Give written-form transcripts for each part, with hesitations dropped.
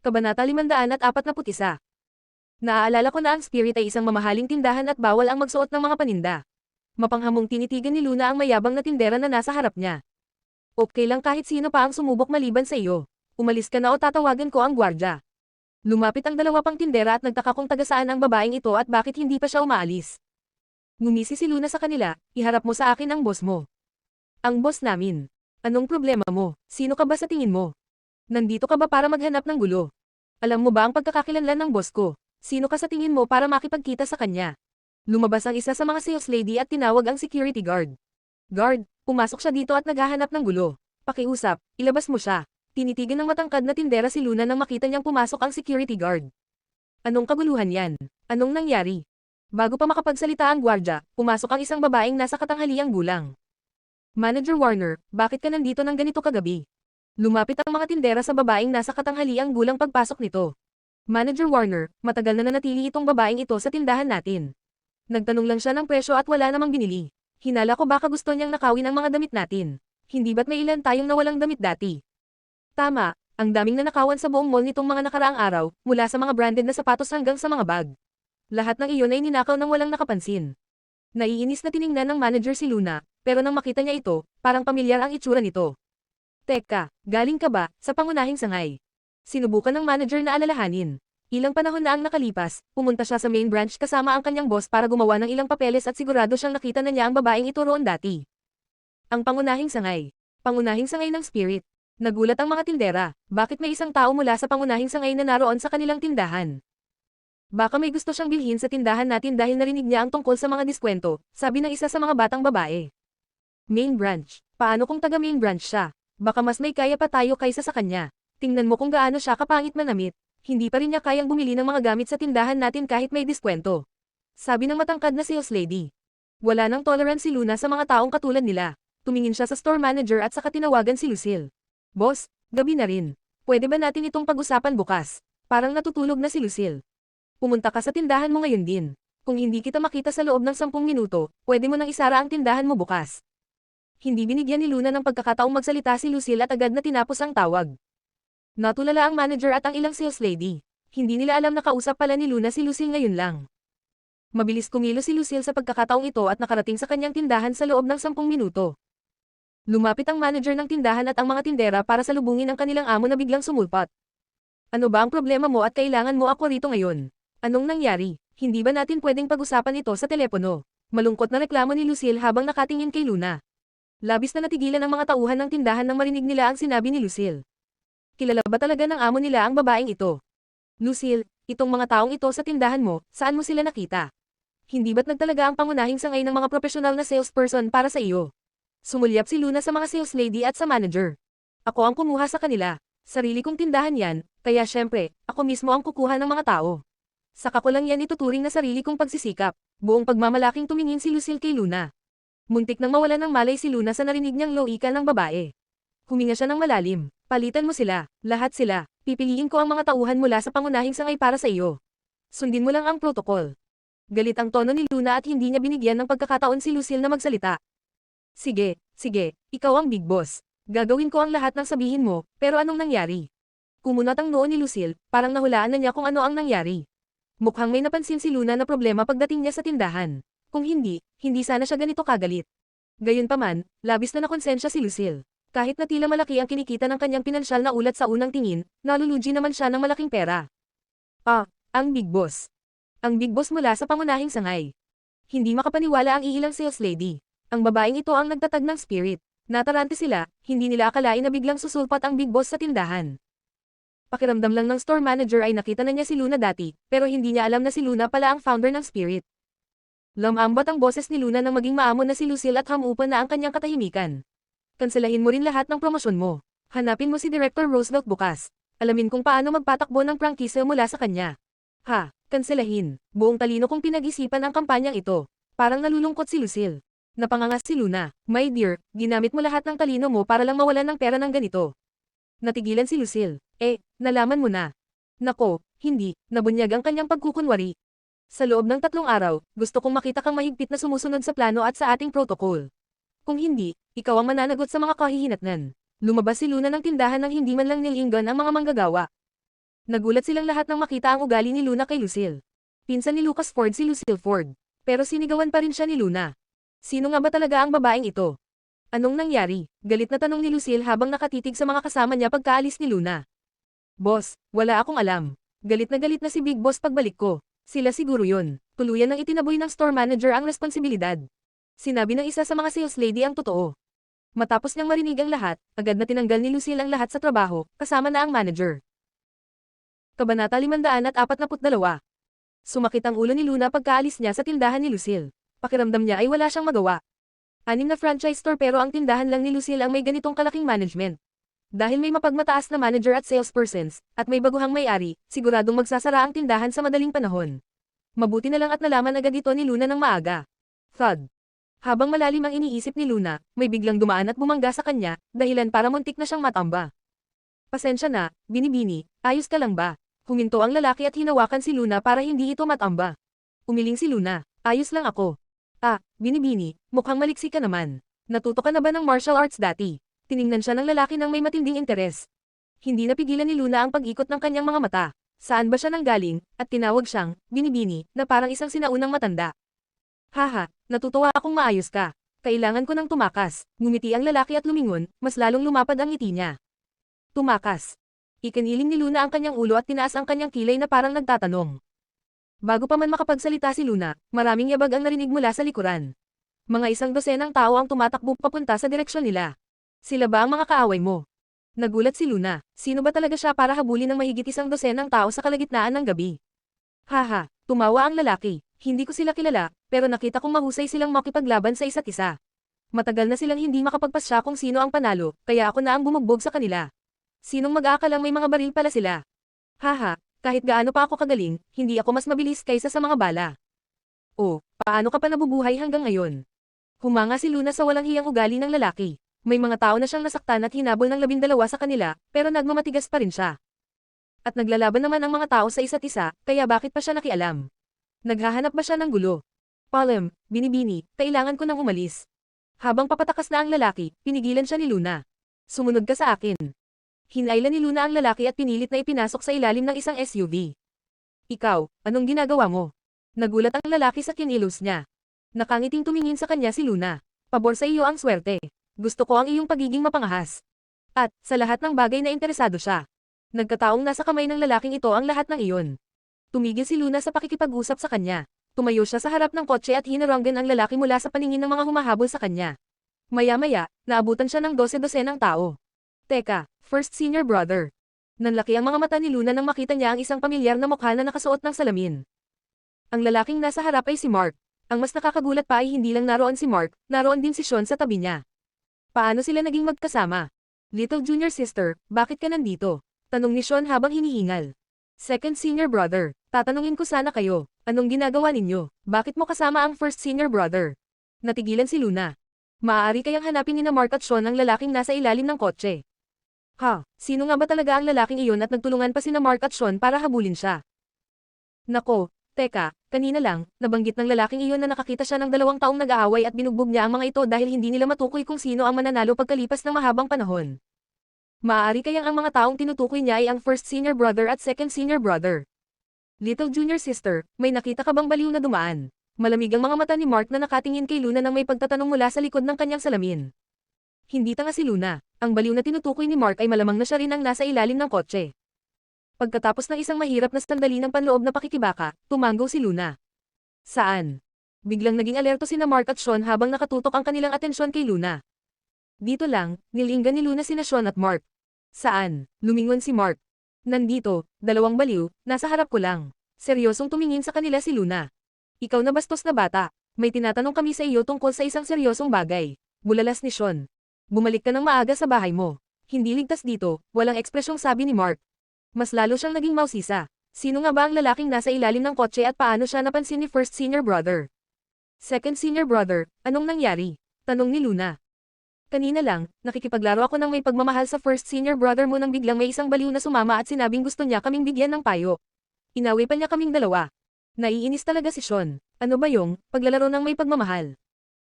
Kabanata 541. Naaalala ko na ang Spirit ay isang mamahaling tindahan at bawal ang magsuot ng mga paninda. Mapanghamong tinitigan ni Luna ang mayabang na tindera na nasa harap niya. Okay lang kahit sino pa ang sumubok maliban sa iyo. Umalis ka na o tatawagan ko ang gwardya. Lumapit ang dalawa pang tindera at nagtaka kung taga-saan ang babaeng ito at bakit hindi pa siya umaalis. Ngumisi si Luna sa kanila, iharap mo sa akin ang boss mo. Ang boss namin. Anong problema mo? Sino ka ba sa tingin mo? Nandito ka ba para maghanap ng gulo? Alam mo ba ang pagkakakilanlan ng boss ko? Sino ka sa tingin mo para makipagkita sa kanya? Lumabas ang isa sa mga sales lady at tinawag ang security guard. Guard, pumasok siya dito at naghahanap ng gulo. Pakiusap, ilabas mo siya. Tinitigan ng matangkad na tindera si Luna nang makita niyang pumasok ang security guard. Anong kaguluhan yan? Anong nangyari? Bago pa makapagsalita ang gwardya, pumasok ang isang babaeng nasa katanghaliang gulang. Manager Warner, bakit ka nandito ng ganito kagabi? Lumapit ang mga tindera sa babaeng nasa katanghaliang gulang pagpasok nito. Manager Warner, matagal na nanatili itong babaeng ito sa tindahan natin. Nagtanong lang siya ng presyo at wala namang binili. Hinala ko baka gusto niyang nakawin ang mga damit natin. Hindi ba't may ilan tayong nawalang damit dati? Tama, ang daming nanakawan sa buong mall nitong mga nakaraang araw, mula sa mga branded na sapatos hanggang sa mga bag. Lahat ng iyon ay ninakaw ng walang nakapansin. Naiinis na tiningnan ng manager si Luna, pero nang makita niya ito, parang pamilyar ang itsura nito. Teka, galing ka ba sa pangunahing sangay? Sinubukan ng manager na alalahanin. Ilang panahon na ang nakalipas, pumunta siya sa main branch kasama ang kanyang boss para gumawa ng ilang papeles at sigurado siyang nakita na niya ang babaeng ito roon dati. Ang pangunahing sangay. Pangunahing sangay ng Spirit. Nagulat ang mga tindera, bakit may isang tao mula sa pangunahing sangay na naroon sa kanilang tindahan? Baka may gusto siyang bilhin sa tindahan natin dahil narinig niya ang tungkol sa mga diskwento, sabi ng isa sa mga batang babae. Main branch. Paano kung taga main branch siya? Baka mas may kaya pa tayo kaysa sa kanya. Tingnan mo kung gaano siya kapangit manamit. Hindi pa rin niya kayang bumili ng mga gamit sa tindahan natin kahit may diskwento. Sabi ng matangkad na sales lady. Wala nang tolerance si Luna sa mga taong katulad nila. Tumingin siya sa store manager at saka tinawagan si Lucille. Boss, gabi na rin. Pwede ba natin itong pag-usapan bukas? Parang natutulog na si Lucille. Pumunta ka sa tindahan mo ngayon din. Kung hindi kita makita sa loob ng 10 minuto, pwede mo nang isara ang tindahan mo bukas. Hindi binigyan ni Luna ng pagkakataong magsalita si Lucille at agad na tinapos ang tawag. Natulala ang manager at ang ilang sales lady. Hindi nila alam na kausap pala ni Luna si Lucille ngayon lang. Mabilis kumilos si Lucille sa pagkakataong ito at nakarating sa kanyang tindahan sa loob ng 10 minuto. Lumapit ang manager ng tindahan at ang mga tindera para salubungin ang kanilang amo na biglang sumulpat. Ano ba ang problema mo at kailangan mo ako rito ngayon? Anong nangyari? Hindi ba natin pwedeng pag-usapan ito sa telepono? Malungkot na reklamo ni Lucille habang nakatingin kay Luna. Labis na natigilan ang mga tauhan ng tindahan nang marinig nila ang sinabi ni Lucille. Kilala ba talaga ng amo nila ang babaeng ito? Lucille, itong mga taong ito sa tindahan mo, saan mo sila nakita? Hindi ba't nagtalaga ang pangunahing sangay ng mga profesional na salesperson para sa iyo? Sumulyap si Luna sa mga sales lady at sa manager. Ako ang kumuha sa kanila. Sarili kong tindahan yan, kaya syempre, ako mismo ang kukuha ng mga tao. Saka ko lang yan ituturing na sarili kong pagsisikap. Buong pagmamalaking tumingin si Lucille kay Luna. Muntik nang mawala ng malay si Luna sa narinig niyang loika ng babae. Huminga siya ng malalim. Palitan mo sila, lahat sila. Pipiliin ko ang mga tauhan mula sa pangunahing sangay para sa iyo. Sundin mo lang ang protocol. Galit ang tono ni Luna at hindi niya binigyan ng pagkakataon si Lucille na magsalita. Sige, ikaw ang big boss. Gagawin ko ang lahat ng sabihin mo, pero anong nangyari? Kumunat ang noo ni Lucille, parang nahulaan na niya kung ano ang nangyari. Mukhang may napansin si Luna na problema pagdating niya sa tindahan. Kung hindi sana siya ganito kagalit. Gayunpaman, labis na nakonsensya si Lucille. Kahit na tila malaki ang kinikita ng kanyang pinansyal na ulat sa unang tingin, nalulugi naman siya ng malaking pera. Ang big boss. Ang big boss mula sa pangunahing sangay. Hindi makapaniwala ang iilang sales lady. Ang babaeng ito ang nagtatag ng Spirit. Natarante sila, hindi nila akalain na biglang susulpat ang big boss sa tindahan. Pakiramdam lang ng store manager ay nakita na niya si Luna dati, pero hindi niya alam na si Luna pala ang founder ng Spirit. Lamambat ang boses ni Luna nang maging maamon na si Lucille at hamupan na ang kanyang katahimikan. Kanselahin mo rin lahat ng promosyon mo. Hanapin mo si Director Roosevelt bukas. Alamin kung paano magpatakbo ng prangkisa mula sa kanya. Kanselahin. Buong talino kong pinag-isipan ang kampanyang ito. Parang nalulungkot si Lucille. Napangangas si Luna. My dear, ginamit mo lahat ng talino mo para lang mawalan ng pera ng ganito. Natigilan si Lucille. Nalaman mo na. Nako, hindi. Nabunyag ang kanyang pagkukunwari. Sa loob ng 3 araw, gusto kong makita kang mahigpit na sumusunod sa plano at sa ating protocol. Kung hindi, ikaw ang mananagot sa mga kahihinatnan. Lumabas si Luna ng tindahan nang hindi man lang nilinggan ang mga manggagawa. Nagulat silang lahat nang makita ang ugali ni Luna kay Lucille. Pinsan ni Lucas Ford si Lucille Ford. Pero sinigawan pa rin siya ni Luna. Sino nga ba talaga ang babaeng ito? Anong nangyari? Galit na tanong ni Lucille habang nakatitig sa mga kasama niya pagkaalis ni Luna. Boss, wala akong alam. Galit na si Big Boss pagbalik ko. Sila siguro yun. Tuluyan nang itinaboy ng store manager ang responsibilidad. Sinabi ng isa sa mga sales lady ang totoo. Matapos niyang marinig ang lahat, agad na tinanggal ni Lucille ang lahat sa trabaho, kasama na ang manager. Kabanata 542. Sumakit ang ulo ni Luna pagkaalis niya sa tindahan ni Lucille. Pakiramdam niya ay wala siyang magawa. 6 na franchise store pero ang tindahan lang ni Lucille ang may ganitong kalaking management. Dahil may mapagmataas na manager at salespersons, at may baguhang may-ari, siguradong magsasara ang tindahan sa madaling panahon. Mabuti na lang at nalaman agad ito ni Luna ng maaga. Thud. Habang malalim ang iniisip ni Luna, may biglang dumaan at bumangga sa kanya, dahilan para muntik na siyang matamba. Pasensya na, Binibini, ayos ka lang ba? Huminto ang lalaki at hinawakan si Luna para hindi ito matamba. Umiling si Luna, ayos lang ako. Binibini, mukhang maliksi ka naman. Natuto ka na ba ng martial arts dati? Tiningnan siya ng lalaki ng may matinding interes. Hindi napigilan ni Luna ang pag-ikot ng kanyang mga mata. Saan ba siya nanggaling, at tinawag siyang, Binibini, na parang isang sinaunang matanda. Haha, natutuwa akong maayos ka. Kailangan ko ng tumakas. Ngumiti ang lalaki at lumingon, mas lalong lumapad ang ngiti niya. Tumakas. Ikiniling ni Luna ang kanyang ulo at tinaas ang kanyang kilay na parang nagtatanong. Bago pa man makapagsalita si Luna, maraming yabag ang narinig mula sa likuran. Mga 100 tao ang tumatakbo papunta sa direksyon nila. Sila ba ang mga kaaway mo? Nagulat si Luna. Sino ba talaga siya para habulin ng mahigit 100 tao sa kalagitnaan ng gabi? Haha, tumawa ang lalaki. Hindi ko sila kilala, pero nakita kong mahusay silang makipaglaban sa isa't isa. Matagal na silang hindi makapagpasya kung sino ang panalo, kaya ako na ang bumugbog sa kanila. Sinong mag-aakalang may mga baril pala sila? Haha, kahit gaano pa ako kagaling, hindi ako mas mabilis kaysa sa mga bala. Oh, paano ka pa nabubuhay hanggang ngayon? Humanga si Luna sa walang hiyang ugali ng lalaki. May mga tao na siyang nasaktan at hinabol ng 12 sa kanila, pero nagmamatigas pa rin siya. At naglalaban naman ang mga tao sa isa't isa, kaya bakit pa siya nakialam? Naghahanap ba siya ng gulo? Palem, Binibini, kailangan ko nang umalis. Habang papatakas na ang lalaki, pinigilan siya ni Luna. Sumunod ka sa akin. Hinailan ni Luna ang lalaki at pinilit na ipinasok sa ilalim ng isang SUV. Ikaw, anong ginagawa mo? Nagulat ang lalaki sa kinilos niya. Nakangiting tumingin sa kanya si Luna. Pabor sa iyo ang swerte. Gusto ko ang iyong pagiging mapangahas. At, sa lahat ng bagay na interesado siya. Nagkataong nasa kamay ng lalaking ito ang lahat ng iyon. Tumigil si Luna sa pakikipag-usap sa kanya. Tumayo siya sa harap ng kotse at hinaranggan ang lalaki mula sa paningin ng mga humahabol sa kanya. Maya-maya, naabutan siya ng 12 ng tao. Teka, first senior brother. Nanlaki ang mga mata ni Luna nang makita niya ang isang pamilyar na mukha na nakasuot ng salamin. Ang lalaking nasa harap ay si Mark. Ang mas nakakagulat pa ay hindi lang naroon si Mark, naroon din si Sean sa tabi niya. Paano sila naging magkasama? Little junior sister, bakit ka nandito? Tanong ni Sean habang hinihingal. Second senior brother, tatanungin ko sana kayo, anong ginagawa ninyo? Bakit mo kasama ang first senior brother? Natigilan si Luna. Maaari kayang hanapin ni na Mark at Sean ang lalaking nasa ilalim ng kotse. Sino nga ba talaga ang lalaking iyon at nagtulungan pa sina Mark at Sean para habulin siya? Nako, teka, kanina lang, nabanggit ng lalaking iyon na nakakita siya ng 2 taong nag-aaway at binugbog niya ang mga ito dahil hindi nila matukoy kung sino ang mananalo pagkalipas ng mahabang panahon. Maaari kayang ang mga taong tinutukoy niya ay ang first senior brother at second senior brother. Little junior sister, may nakita ka bang baliw na dumaan? Malamig ang mga mata ni Mark na nakatingin kay Luna nang may pagtatanong mula sa likod ng kanyang salamin. Hindi tanga si Luna. Ang baliw na tinutukoy ni Mark ay malamang na siya rin ang nasa ilalim ng kotse. Pagkatapos ng isang mahirap na sandali ng panloob na pakikibaka, tumanggo si Luna. Saan? Biglang naging alerto sina Mark at Sean habang nakatutok ang kanilang atensyon kay Luna. Dito lang, nilinggan ni Luna sina Sean at Mark. Saan? Lumingon si Mark. Nandito, 2 baliw, nasa harap ko lang. Seryosong tumingin sa kanila si Luna. Ikaw na bastos na bata. May tinatanong kami sa iyo tungkol sa isang seryosong bagay. Bulalas ni Sean. Bumalik ka ng maaga sa bahay mo. Hindi ligtas dito, walang ekspresyong sabi ni Mark. Mas lalo siyang naging mausisa. Sino nga ba ang lalaking nasa ilalim ng kotse at paano siya napansin ni first senior brother? Second senior brother, anong nangyari? Tanong ni Luna. Kanina lang, nakikipaglaro ako ng may pagmamahal sa first senior brother mo nang biglang may isang baliw na sumama at sinabing gusto niya kaming bigyan ng payo. Inawi pa niya kaming 2. Naiinis talaga si Sean. Ano ba yung paglalaro ng may pagmamahal?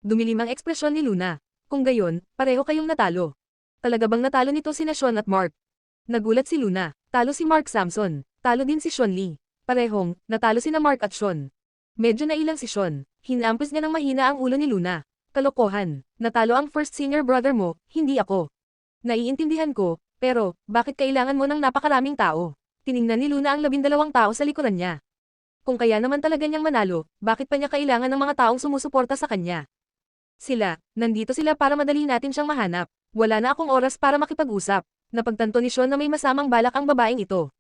Dumilim ang ekspresyon ni Luna. Kung gayon, pareho kayong natalo. Talaga bang natalo nito sina Sean at Mark? Nagulat si Luna. Talo si Mark Samson. Talo din si Sean Lee. Parehong, natalo sina Mark at Sean. Medyo nailang si Sean. Hinampos niya ng mahina ang ulo ni Luna. Kalokohan. Natalo ang first senior brother mo, hindi ako. Naiintindihan ko, pero, bakit kailangan mo ng napakaraming tao? Tiningnan ni Luna ang 12 tao sa likuran niya. Kung kaya naman talaga niyang manalo, bakit pa niya kailangan ng mga taong sumusuporta sa kanya? Nandito sila para madali natin siyang mahanap. Wala na akong oras para makipag-usap. Napagtanto ni Sean na may masamang balak ang babaeng ito.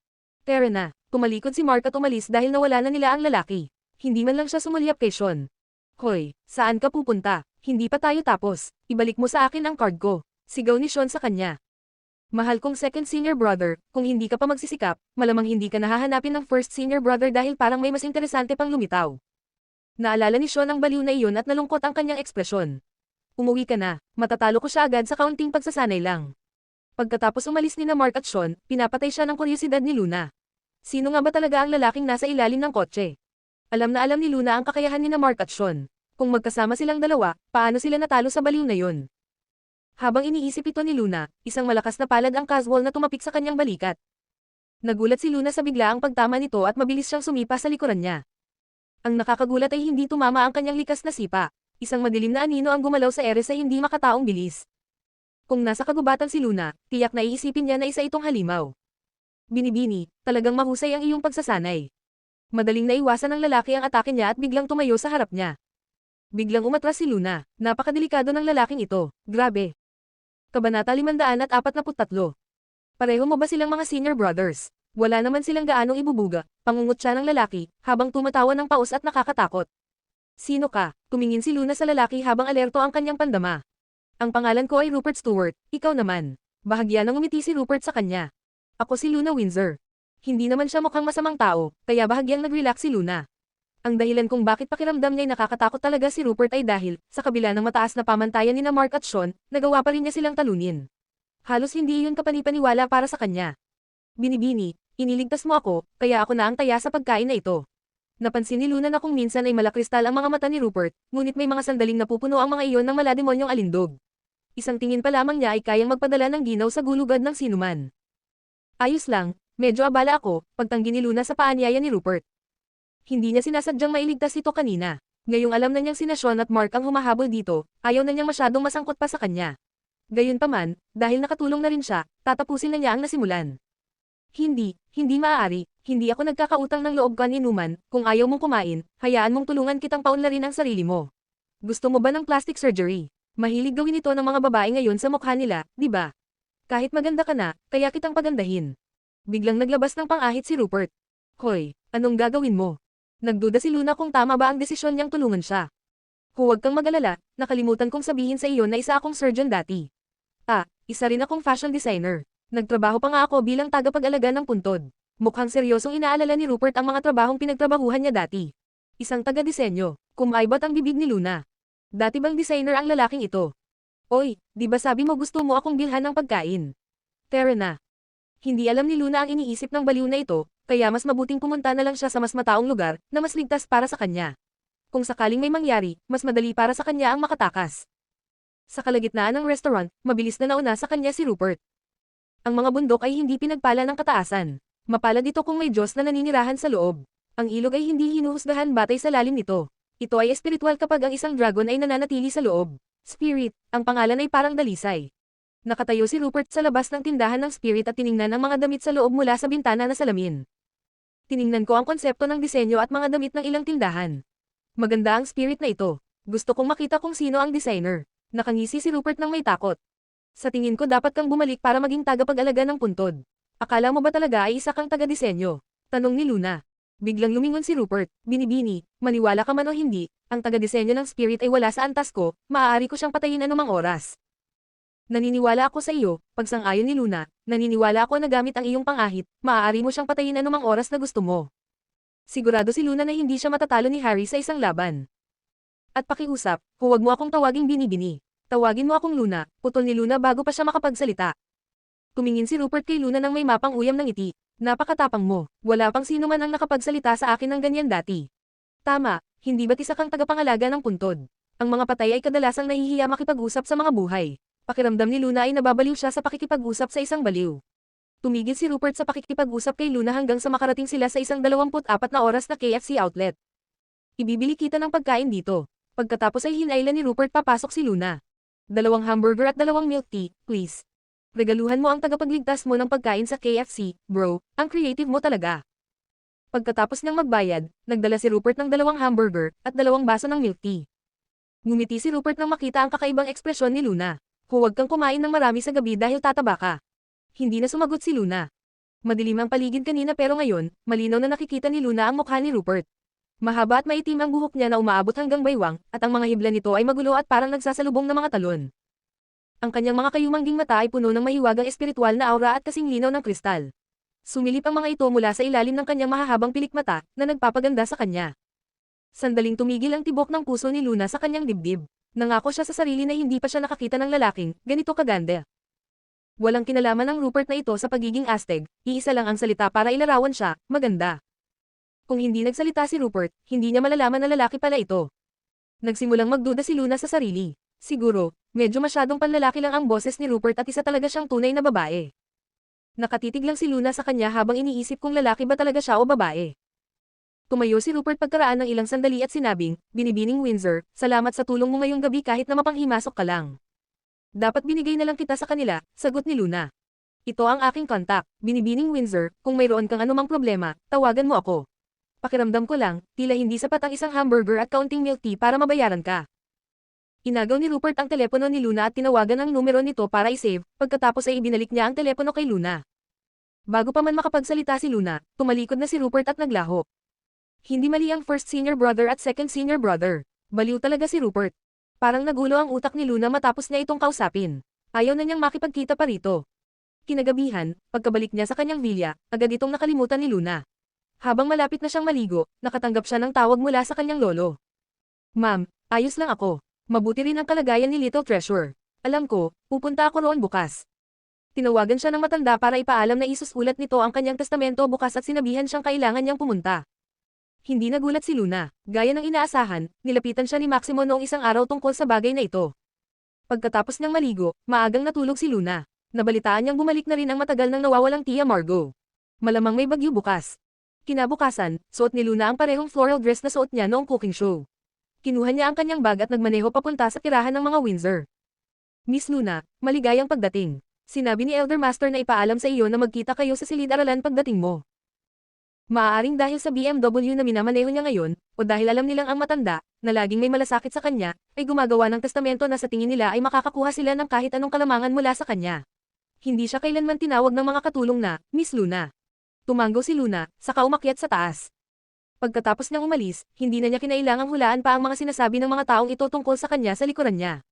Tara na, tumalikod si Mark at umalis dahil nawala na nila ang lalaki. Hindi man lang siya sumulyap kay Sean. Hoy, saan ka pupunta? Hindi pa tayo tapos. Ibalik mo sa akin ang card ko. Sigaw ni Sean sa kanya. Mahal kong second senior brother, kung hindi ka pa magsisikap, malamang hindi ka nahahanapin ng first senior brother dahil parang may mas interesante pang lumitaw. Naalala ni Sean ang baliw na iyon at nalungkot ang kanyang ekspresyon. Umuwi ka na, matatalo ko siya agad sa kaunting pagsasanay lang. Pagkatapos umalis ni na Mark at Sean, pinapatay siya ng kuryosidad ni Luna. Sino nga ba talaga ang lalaking nasa ilalim ng kotse? Alam na alam ni Luna ang kakayahan ni na Mark at Sean. Kung magkasama silang dalawa, paano sila natalo sa baliw na yon? Habang iniisip ito ni Luna, isang malakas na palad ang casual na tumapik sa kanyang balikat. Nagulat si Luna sa biglaang pagtama nito at mabilis siyang sumipa sa likuran niya. Ang nakakagulat ay hindi tumama ang kanyang likas na sipa. Isang madilim na anino ang gumalaw sa ere sa hindi makataong bilis. Kung nasa kagubatan si Luna, tiyak na iisipin niya na isa itong halimaw. Binibini, talagang mahusay ang iyong pagsasanay. Madaling naiwasan ng lalaki ang atake niya at biglang tumayo sa harap niya. Biglang umatras si Luna. Napakadelikado ng lalaking ito. Grabe. Kabanata 543. Pareho mo ba silang mga senior brothers? Wala naman silang gaanong ibubuga, pangungot siya ng lalaki, habang tumatawa ng paus at nakakatakot. Sino ka? Tumingin si Luna sa lalaki habang alerto ang kanyang pandama. Ang pangalan ko ay Rupert Stewart, ikaw naman. Bahagya nang umiti si Rupert sa kanya. Ako si Luna Windsor. Hindi naman siya mukhang masamang tao, kaya bahagyang nag-relax si Luna. Ang dahilan kung bakit pakiramdam niya'y nakakatakot talaga si Rupert ay dahil, sa kabila ng mataas na pamantayan ni na Mark at Sean, nagawa pa rin niya silang talunin. Halos hindi iyon kapanipaniwala para sa kanya. Binibini, iniligtas mo ako, kaya ako na ang taya sa pagkain na ito. Napansin ni Luna na kung minsan ay malakristal ang mga mata ni Rupert, ngunit may mga sandaling napupuno ang mga iyon ng malademonyong alindog. Isang tingin pa lamang niya ay kayang magpadala ng ginaw sa gulugad ng sinuman. Ayos lang, medyo abala ako, pagtanggi ni Luna sa paanyaya ni Rupert. Hindi niya sinasadyang mailigtas ito kanina. Ngayong alam na niyang sina Sean at Mark ang humahabol dito, ayaw na niyang masyadong masangkot pa sa kanya. Gayunpaman, dahil nakatulong na rin siya, tatapusin na niya ang nasimulan. Hindi maaari, hindi ako nagkakautang ng loob kan inuman, kung ayaw mong kumain, hayaan mong tulungan kitang paunlarin ang sarili mo. Gusto mo ba ng plastic surgery? Mahilig gawin ito ng mga babae ngayon sa mukha nila, di ba? Kahit maganda ka na, kaya kitang pagandahin. Biglang naglabas ng pang-ahit si Rupert. Hoy, anong gagawin mo? Nagduda si Luna kung tama ba ang desisyon niyang tulungan siya. Huwag kang mag-alala, nakalimutan kong sabihin sa iyo na isa akong surgeon dati. Isa rin akong fashion designer. Nagtrabaho pa nga ako bilang tagapag-alaga ng puntod. Mukhang seryosong inaalala ni Rupert ang mga trabahong pinagtrabahuhan niya dati. Isang taga-disenyo, kumaibot ang bibig ni Luna. Dati bang designer ang lalaking ito? Oy, di ba sabi mo gusto mo akong bilhan ng pagkain? Tara na. Hindi alam ni Luna ang iniisip ng baliw na ito, kaya mas mabuting pumunta na lang siya sa mas mataong lugar, na mas ligtas para sa kanya. Kung sakaling may mangyari, mas madali para sa kanya ang makatakas. Sa kalagitnaan ng restaurant, mabilis na nauna sa kanya si Rupert. Ang mga bundok ay hindi pinagpala ng kataasan. Mapalad ito kung may Diyos na naninirahan sa loob. Ang ilog ay hindi hinuhusgahan batay sa lalim nito. Ito ay espiritual kapag ang isang dragon ay nananatili sa loob. Spirit, ang pangalan ay parang dalisay. Nakatayo si Rupert sa labas ng tindahan ng Spirit at tiningnan ang mga damit sa loob mula sa bintana na salamin. Tiningnan ko ang konsepto ng disenyo at mga damit ng ilang tindahan. Maganda ang Spirit na ito. Gusto kong makita kung sino ang designer. Nakangisi si Rupert nang may takot. Sa tingin ko dapat kang bumalik para maging tagapag-alaga ng puntod. Akala mo ba talaga ay isa kang taga-disenyo? Tanong ni Luna. Biglang lumingon si Rupert. Binibini, maniwala ka man o hindi, ang taga-disenyo ng Spirit ay wala sa antas ko, maaari ko siyang patayin anumang oras. Naniniwala ako sa iyo, pagsang-ayon ni Luna, naniniwala ako na gamit ang iyong pang-ahit, maaari mo siyang patayin anumang oras na gusto mo. Sigurado si Luna na hindi siya matatalo ni Harry sa isang laban. At pakiusap, huwag mo akong tawaging Binibini. Tawagin mo akong Luna, putol ni Luna bago pa siya makapagsalita. Tumingin si Rupert kay Luna nang may mapang uyam ng ngiti. Napakatapang mo, wala pang sino man ang nakapagsalita sa akin ng ganyan dati. Tama, hindi ba't isa kang tagapangalaga ng puntod? Ang mga patay ay kadalasang nahihiya makipag-usap sa mga buhay. Pakiramdam ni Luna ay nababaliw siya sa pakikipag-usap sa isang baliw. Tumigil si Rupert sa pakikipag-usap kay Luna hanggang sa makarating sila sa isang 24 na oras na KFC outlet. Ibibili kita ng pagkain dito. Pagkatapos ay hinailan ni Rupert papasok si Luna. 2 hamburger at 2 milk tea, please. Regaluhan mo ang tagapagligtas mo ng pagkain sa KFC, bro, ang creative mo talaga. Pagkatapos niyang magbayad, nagdala si Rupert ng 2 hamburger at 2 baso ng milk tea. Ngumiti si Rupert nang makita ang kakaibang ekspresyon ni Luna. Huwag kang kumain ng marami sa gabi dahil tataba ka. Hindi na sumagot si Luna. Madilim ang paligid kanina pero ngayon, malinaw na nakikita ni Luna ang mukha ni Rupert. Mahaba at maitim ang buhok niya na umaabot hanggang baywang, at ang mga hibla nito ay magulo at parang nagsasalubong ng mga talon. Ang kanyang mga kayumangging mata ay puno ng mahiwagang espiritual na aura at kasing linaw ng kristal. Sumilip ang mga ito mula sa ilalim ng kanyang mahahabang pilikmata, na nagpapaganda sa kanya. Sandaling tumigil ang tibok ng puso ni Luna sa kanyang dibdib. Nangako siya sa sarili na hindi pa siya nakakita ng lalaking ganito kaganda. Walang kinalaman ng Rupert na ito sa pagiging astig, iisa lang ang salita para ilarawan siya, maganda. Kung hindi nagsalita si Rupert, hindi niya malalaman na lalaki pala ito. Nagsimulang magduda si Luna sa sarili. Siguro, medyo masyadong panlalaki lang ang boses ni Rupert at isa talaga siyang tunay na babae. Nakatitig lang si Luna sa kanya habang iniisip kung lalaki ba talaga siya o babae. Tumayo si Rupert pagkaraan ng ilang sandali at sinabing, Binibining Windsor, salamat sa tulong mo ngayong gabi kahit na mapanghimasok ka lang. Dapat binigay na lang kita sa kanila, sagot ni Luna. Ito ang aking kontak, Binibining Windsor, kung mayroon kang anumang problema, tawagan mo ako. Pakiramdam ko lang, tila hindi sapat ang isang hamburger at kaunting milk tea para mabayaran ka. Inagaw ni Rupert ang telepono ni Luna at tinawagan ang numero nito para i-save, pagkatapos ay ibinalik niya ang telepono kay Luna. Bago pa man makapagsalita si Luna, tumalikod na si Rupert at naglaho. Hindi mali ang first senior brother at second senior brother. Baliw talaga si Rupert. Parang nagulo ang utak ni Luna matapos niya itong kausapin. Ayaw na niyang makipagkita pa rito. Kinagabihan, pagkabalik niya sa kanyang villa, agad itong nakalimutan ni Luna. Habang malapit na siyang maligo, nakatanggap siya ng tawag mula sa kanyang lolo. Ma'am, ayos lang ako. Mabuti rin ang kalagayan ni Little Treasure. Alam ko, pupunta ako roon bukas. Tinawagan siya ng matanda para ipaalam na isusulat nito ang kanyang testamento bukas at sinabihan siyang kailangan niyang pumunta. Hindi nagulat si Luna. Gaya ng inaasahan, nilapitan siya ni Maximo noong isang araw tungkol sa bagay na ito. Pagkatapos niyang maligo, maagang natulog si Luna. Nabalitaan niyang bumalik na rin ang matagal nang nawawalang Tia Margot. Malamang may bagyo bukas. Kinabukasan, suot ni Luna ang parehong floral dress na suot niya noong cooking show. Kinuha niya ang kanyang bag at nagmaneho papunta sa tirahan ng mga Windsor. Miss Luna, maligayang pagdating. Sinabi ni Elder Master na ipaalam sa iyo na magkita kayo sa silid-aralan pagdating mo. Maaaring dahil sa BMW na minamaneho niya ngayon, o dahil alam nilang ang matanda, na laging may malasakit sa kanya, ay gumagawa ng testamento na sa tingin nila ay makakakuha sila ng kahit anong kalamangan mula sa kanya. Hindi siya kailanman tinawag ng mga katulong na, Miss Luna. Tumanggo si Luna, saka umakyat sa taas. Pagkatapos niyang umalis, hindi na niya kinailangang hulaan pa ang mga sinasabi ng mga taong ito tungkol sa kanya sa likuran niya.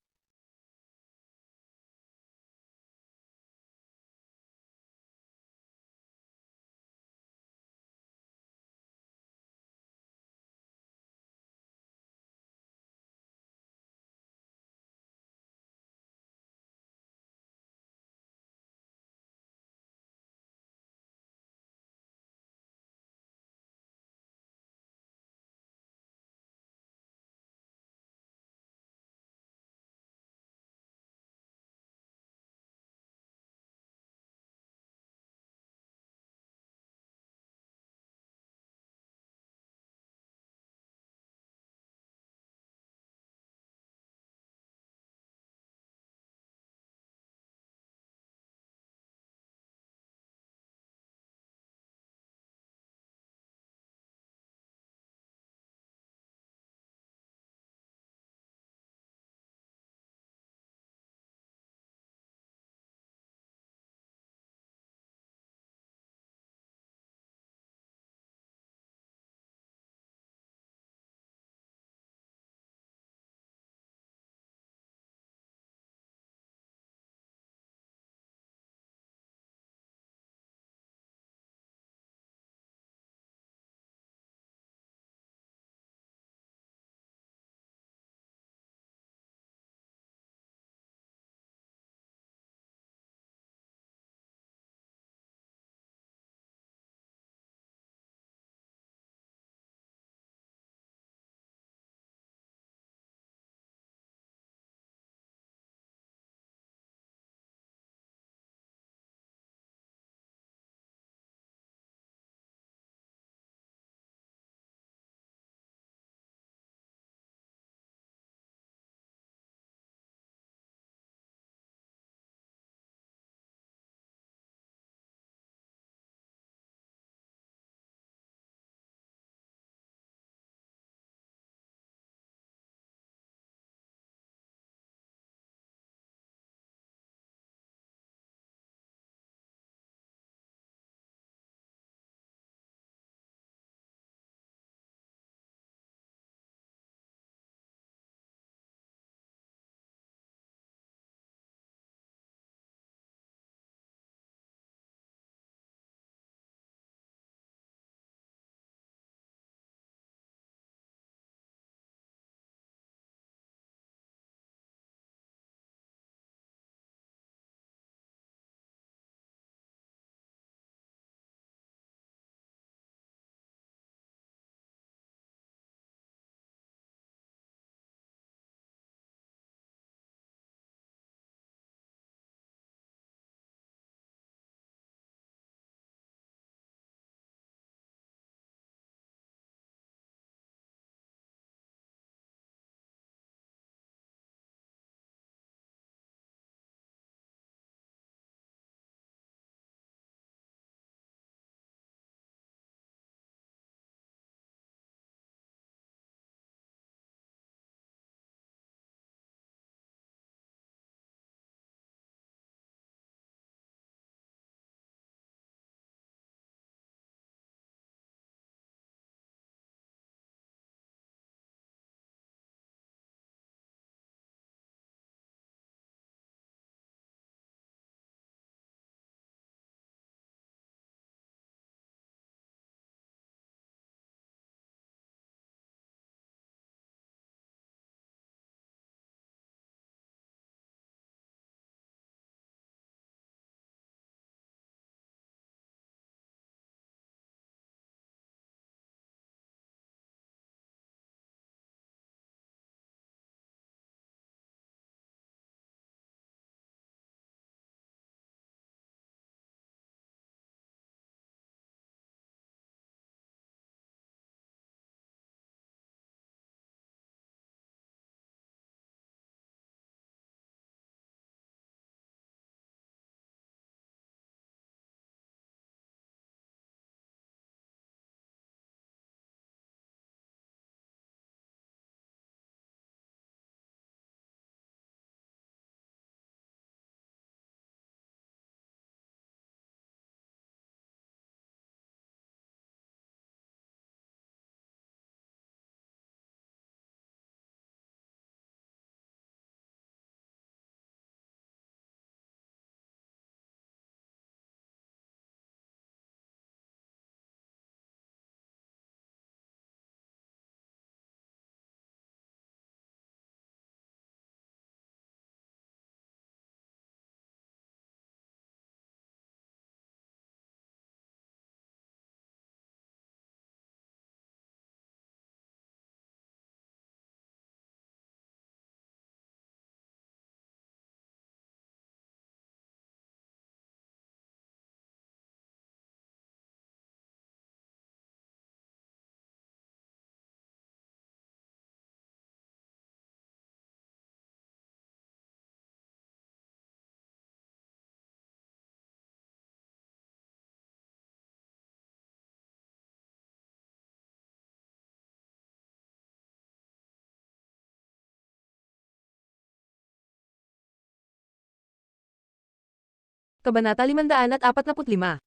Kabanata 545.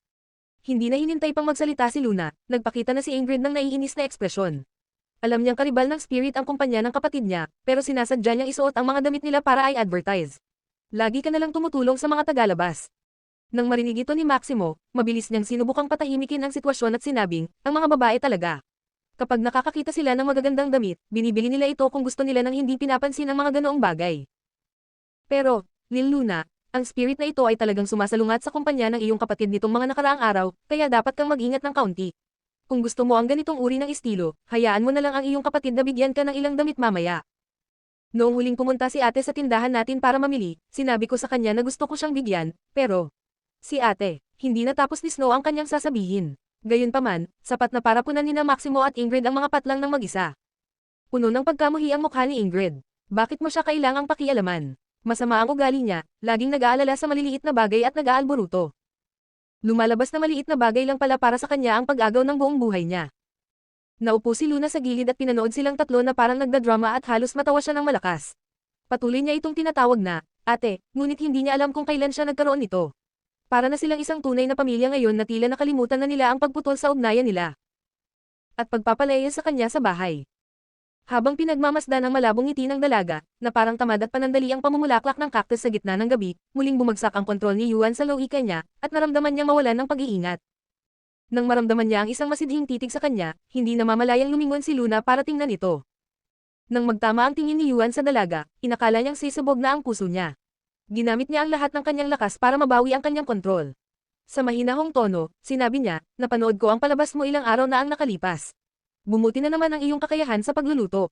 Hindi na hinintay pang magsalita si Luna, nagpakita na si Ingrid ng naiinis na ekspresyon. Alam niyang karibal ng spirit ang kumpanya ng kapatid niya, pero sinasadya niyang isuot ang mga damit nila para ay advertise. Lagi ka nalang tumutulong sa mga tagalabas. Nang marinig ito ni Maximo, mabilis niyang sinubukang patahimikin ang sitwasyon at sinabing, ang mga babae talaga. Kapag nakakakita sila ng magagandang damit, binibili nila ito kung gusto nila nang hindi pinapansin ang mga ganoong bagay. Pero, Lil Luna, ang spirit na ito ay talagang sumasalungat sa kumpanya ng iyong kapatid nitong mga nakaraang araw, kaya dapat kang mag-ingat ng kaunti. Kung gusto mo ang ganitong uri ng estilo, hayaan mo na lang ang iyong kapatid na bigyan ka ng ilang damit mamaya. Noong huling pumunta si ate sa tindahan natin para mamili, sinabi ko sa kanya na gusto ko siyang bigyan, pero si ate, hindi natapos ni Snow ang kanyang sasabihin. Gayunpaman, sapat na para punan nina Maximo at Ingrid ang mga patlang ng mag-isa. Puno ng pagkamuhi ang mukha ni Ingrid. Bakit mo siya kailangang pakialaman? Masama ang ugali niya, laging nag-aalala sa maliliit na bagay at nag-aalburuto. Lumalabas na maliit na bagay lang pala para sa kanya ang pag-agaw ng buong buhay niya. Naupo si Luna sa gilid at pinanood silang tatlo na parang nagdadrama at halos matawa siya ng malakas. Patuloy niya itong tinatawag na, ate, ngunit hindi niya alam kung kailan siya nagkaroon nito. Para na silang isang tunay na pamilya ngayon na tila nakalimutan na nila ang pagputol sa ugnayan nila. At pagpapalaya sa kanya sa bahay. Habang pinagmamasdan ang malabong ngiti ng dalaga, na parang tamad at panandali ang pamumulaklak ng cactus sa gitna ng gabi, muling bumagsak ang kontrol ni Yuan sa looika niya, at naramdaman niyang mawalan ng pag-iingat. Nang maramdaman niya ang isang masidhing titig sa kanya, hindi namamalayang lumingon si Luna para tingnan ito. Nang magtama ang tingin ni Yuan sa dalaga, inakala niyang sisubog na ang puso niya. Ginamit niya ang lahat ng kanyang lakas para mabawi ang kanyang kontrol. Sa mahinahong tono, sinabi niya, napanood ko ang palabas mo ilang araw na ang nakalipas. Bumuti na naman ang iyong kakayahan sa pagluluto.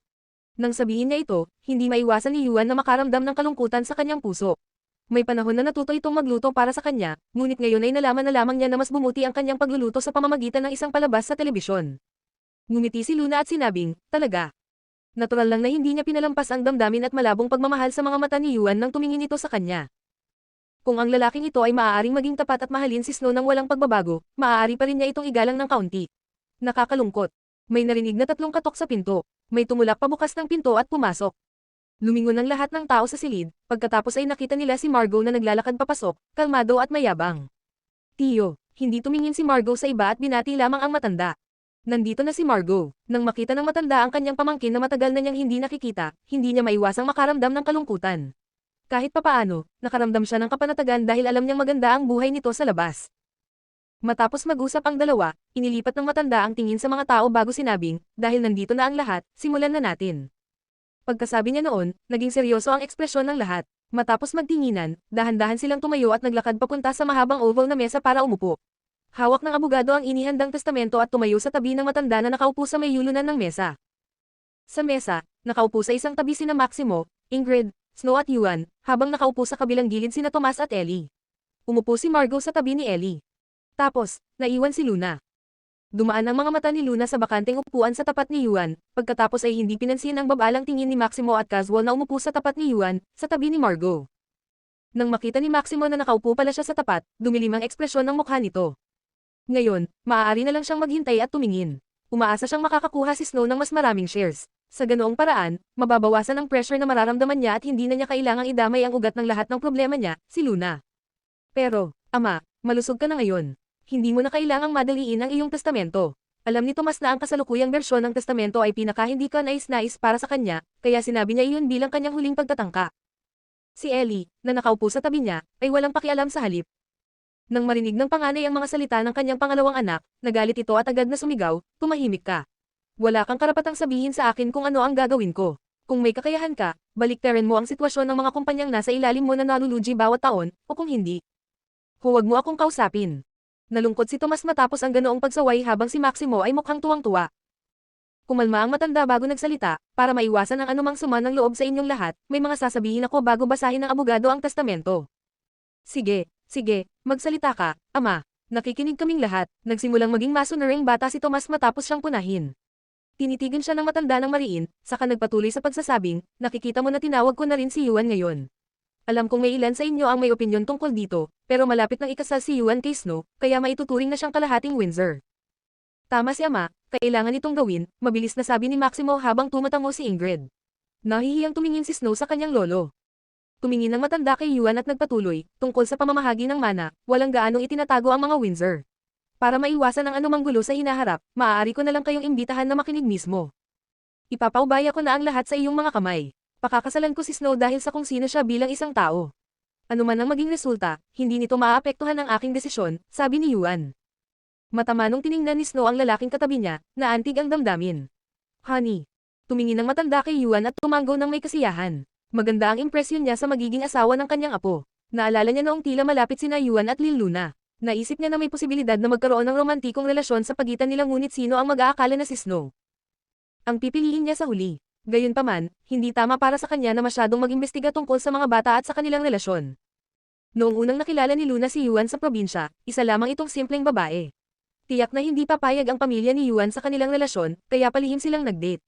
Nang sabihin niya ito, hindi maiwasan ni Yuan na makaramdam ng kalungkutan sa kanyang puso. May panahon na natuto itong magluto para sa kanya, ngunit ngayon ay nalaman na lamang niya na mas bumuti ang kanyang pagluluto sa pamamagitan ng isang palabas sa telebisyon. Ngumiti si Luna at sinabing, talaga. Natural lang na hindi niya pinalampas ang damdamin at malabong pagmamahal sa mga mata ni Yuan nang tumingin ito sa kanya. Kung ang lalaking ito ay maaaring maging tapat at mahalin si Snow nang walang pagbabago, maaari pa rin niya itong igalang ng kaunti. Nakakalungkot. May narinig na tatlong katok sa pinto. May tumulak pabukas ng pinto at pumasok. Lumingon ang lahat ng tao sa silid, pagkatapos ay nakita nila si Margot na naglalakad papasok, kalmado at mayabang. Tiyo, hindi tumingin si Margot sa iba at binati lamang ang matanda. Nandito na si Margot. Nang makita ng matanda ang kanyang pamangkin na matagal na niyang hindi nakikita, hindi niya maiwasang makaramdam ng kalungkutan. Kahit papaano, nakaramdam siya ng kapanatagan dahil alam niyang maganda ang buhay nito sa labas. Matapos mag-usap ang dalawa, inilipat ng matanda ang tingin sa mga tao bago sinabing, dahil nandito na ang lahat, simulan na natin. Pagkasabi niya noon, naging seryoso ang ekspresyon ng lahat. Matapos magtinginan, dahan-dahan silang tumayo at naglakad papunta sa mahabang oval na mesa para umupo. Hawak ng abogado ang inihandang testamento at tumayo sa tabi ng matanda na nakaupo sa may yulunan ng mesa. Sa mesa, nakaupo sa isang tabi sina Maximo, Ingrid, Snow at Yuan, habang nakaupo sa kabilang gilid sina Tomas at Ellie. Umupo si Margot sa tabi ni Ellie. Tapos, naiwan si Luna. Dumaan ang mga mata ni Luna sa bakanteng upuan sa tapat ni Yuan, pagkatapos ay hindi pinansin ang babalang tingin ni Maximo at casual na umupo sa tapat ni Yuan, sa tabi ni Margot. Nang makita ni Maximo na nakaupo pala siya sa tapat, dumilim ang ekspresyon ng mukha nito. Ngayon, maaari na lang siyang maghintay at tumingin. Umaasa siyang makakakuha si Snow ng mas maraming shares. Sa ganoong paraan, mababawasan ang pressure na mararamdaman niya at hindi na niya kailangang idamay ang ugat ng lahat ng problema niya, si Luna. Pero, ama, malusog ka na ngayon. Hindi mo na kailangang madaliin ang iyong testamento. Alam ni Tomas na ang kasalukuyang bersyon ng testamento ay pinaka-hindi ka nais-nais para sa kanya, kaya sinabi niya iyon bilang kanyang huling pagtatangka. Si Ellie, na nakaupo sa tabi niya, ay walang pakialam sa halip. Nang marinig ng panganay ang mga salita ng kanyang pangalawang anak, nagalit ito at agad na sumigaw, tumahimik ka. Wala kang karapatang sabihin sa akin kung ano ang gagawin ko. Kung may kakayahan ka, baliktarin mo ang sitwasyon ng mga kumpanyang nasa ilalim mo na nalulugi bawat taon, o kung hindi, huwag mo akong kausapin. Nalungkot si Tomas matapos ang ganoong pagsaway habang si Maximo ay mukhang tuwang-tuwa. Kumalma ang matanda bago nagsalita, para maiwasan ang anumang sama ng loob sa inyong lahat, may mga sasabihin ako bago basahin ng abogado ang testamento. Sige, magsalita ka, ama. Nakikinig kaming lahat, nagsimulang maging masunuring bata si Tomas matapos siyang punahin. Tinitigan siya ng matanda ng mariin, saka nagpatuloy sa pagsasabing, nakikita mo na tinawag ko na rin si Yuan ngayon. Alam kong may ilan sa inyo ang may opinyon tungkol dito, pero malapit nang ikasal si Yuan kay Snow, kaya maituturing na siyang kalahating Windsor. Tama si ama, kailangan itong gawin, mabilis na sabi ni Maximo habang tumatango si Ingrid. Nahihiyang tumingin si Snow sa kanyang lolo. Tumingin ng matanda kay Yuan at nagpatuloy, tungkol sa pamamahagi ng mana, walang gaanong itinatago ang mga Windsor. Para maiwasan ang anumang gulo sa hinaharap, maaari ko na lang kayong imbitahan na makinig mismo. Ipapaubaya ko na ang lahat sa iyong mga kamay. Pakakasalan ko si Snow dahil sa kung sino siya bilang isang tao. Ano man ang maging resulta, hindi nito maaapektuhan ang aking desisyon, sabi ni Yuan. Matamanong tiningnan ni Snow ang lalaking katabi niya, na antig ang damdamin. Honey. Tumingin ng matanda kay Yuan at tumanggaw ng may kasiyahan. Maganda ang impresyon niya sa magiging asawa ng kanyang apo. Naalala niya noong tila malapit sina Yuan at Lil Luna. Naisip niya na may posibilidad na magkaroon ng romantikong relasyon sa pagitan nila ngunit sino ang mag-aakala na si Snow. Ang pipiliin niya sa huli. Gayunpaman, hindi tama para sa kanya na masyadong mag-imbestiga tungkol sa mga bata at sa kanilang relasyon. Noong unang nakilala ni Luna si Yuan sa probinsya, isa lamang itong simpleng babae. Tiyak na hindi papayag ang pamilya ni Yuan sa kanilang relasyon, kaya palihim silang nag-date.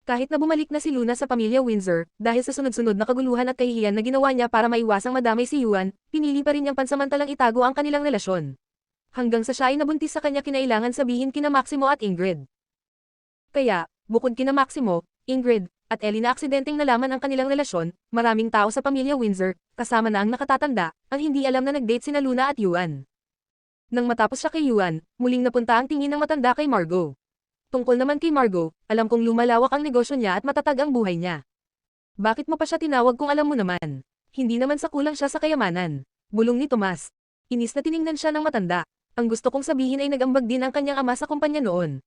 Kahit na bumalik na si Luna sa pamilya Windsor, dahil sa sunod-sunod na kaguluhan at kahihiyan na ginawa niya para maiwasang madamay si Yuan, pinili pa rin niyang pansamantalang itago ang kanilang relasyon. Hanggang sa siya ay nabuntis sa kanya kinailangan sabihin kina Maximo at Ingrid. Kaya, bukod kina Maximo, Ingrid, at Ellie na aksidenteng nalaman ang kanilang relasyon, maraming tao sa pamilya Windsor, kasama na ang nakatatanda, ang hindi alam na nag-date sina Luna at Yuan. Nang matapos siya kay Yuan, muling napunta ang tingin ng matanda kay Margot. Tungkol naman kay Margot, alam kong lumalawak ang negosyo niya at matatag ang buhay niya. Bakit mo pa siya tinawag kung alam mo naman? Hindi naman sa kulang siya sa kayamanan. Bulong ni Tomas. Inis na tiningnan siya ng matanda. Ang gusto kong sabihin ay nag-ambag din ang kanyang ama sa kumpanya noon.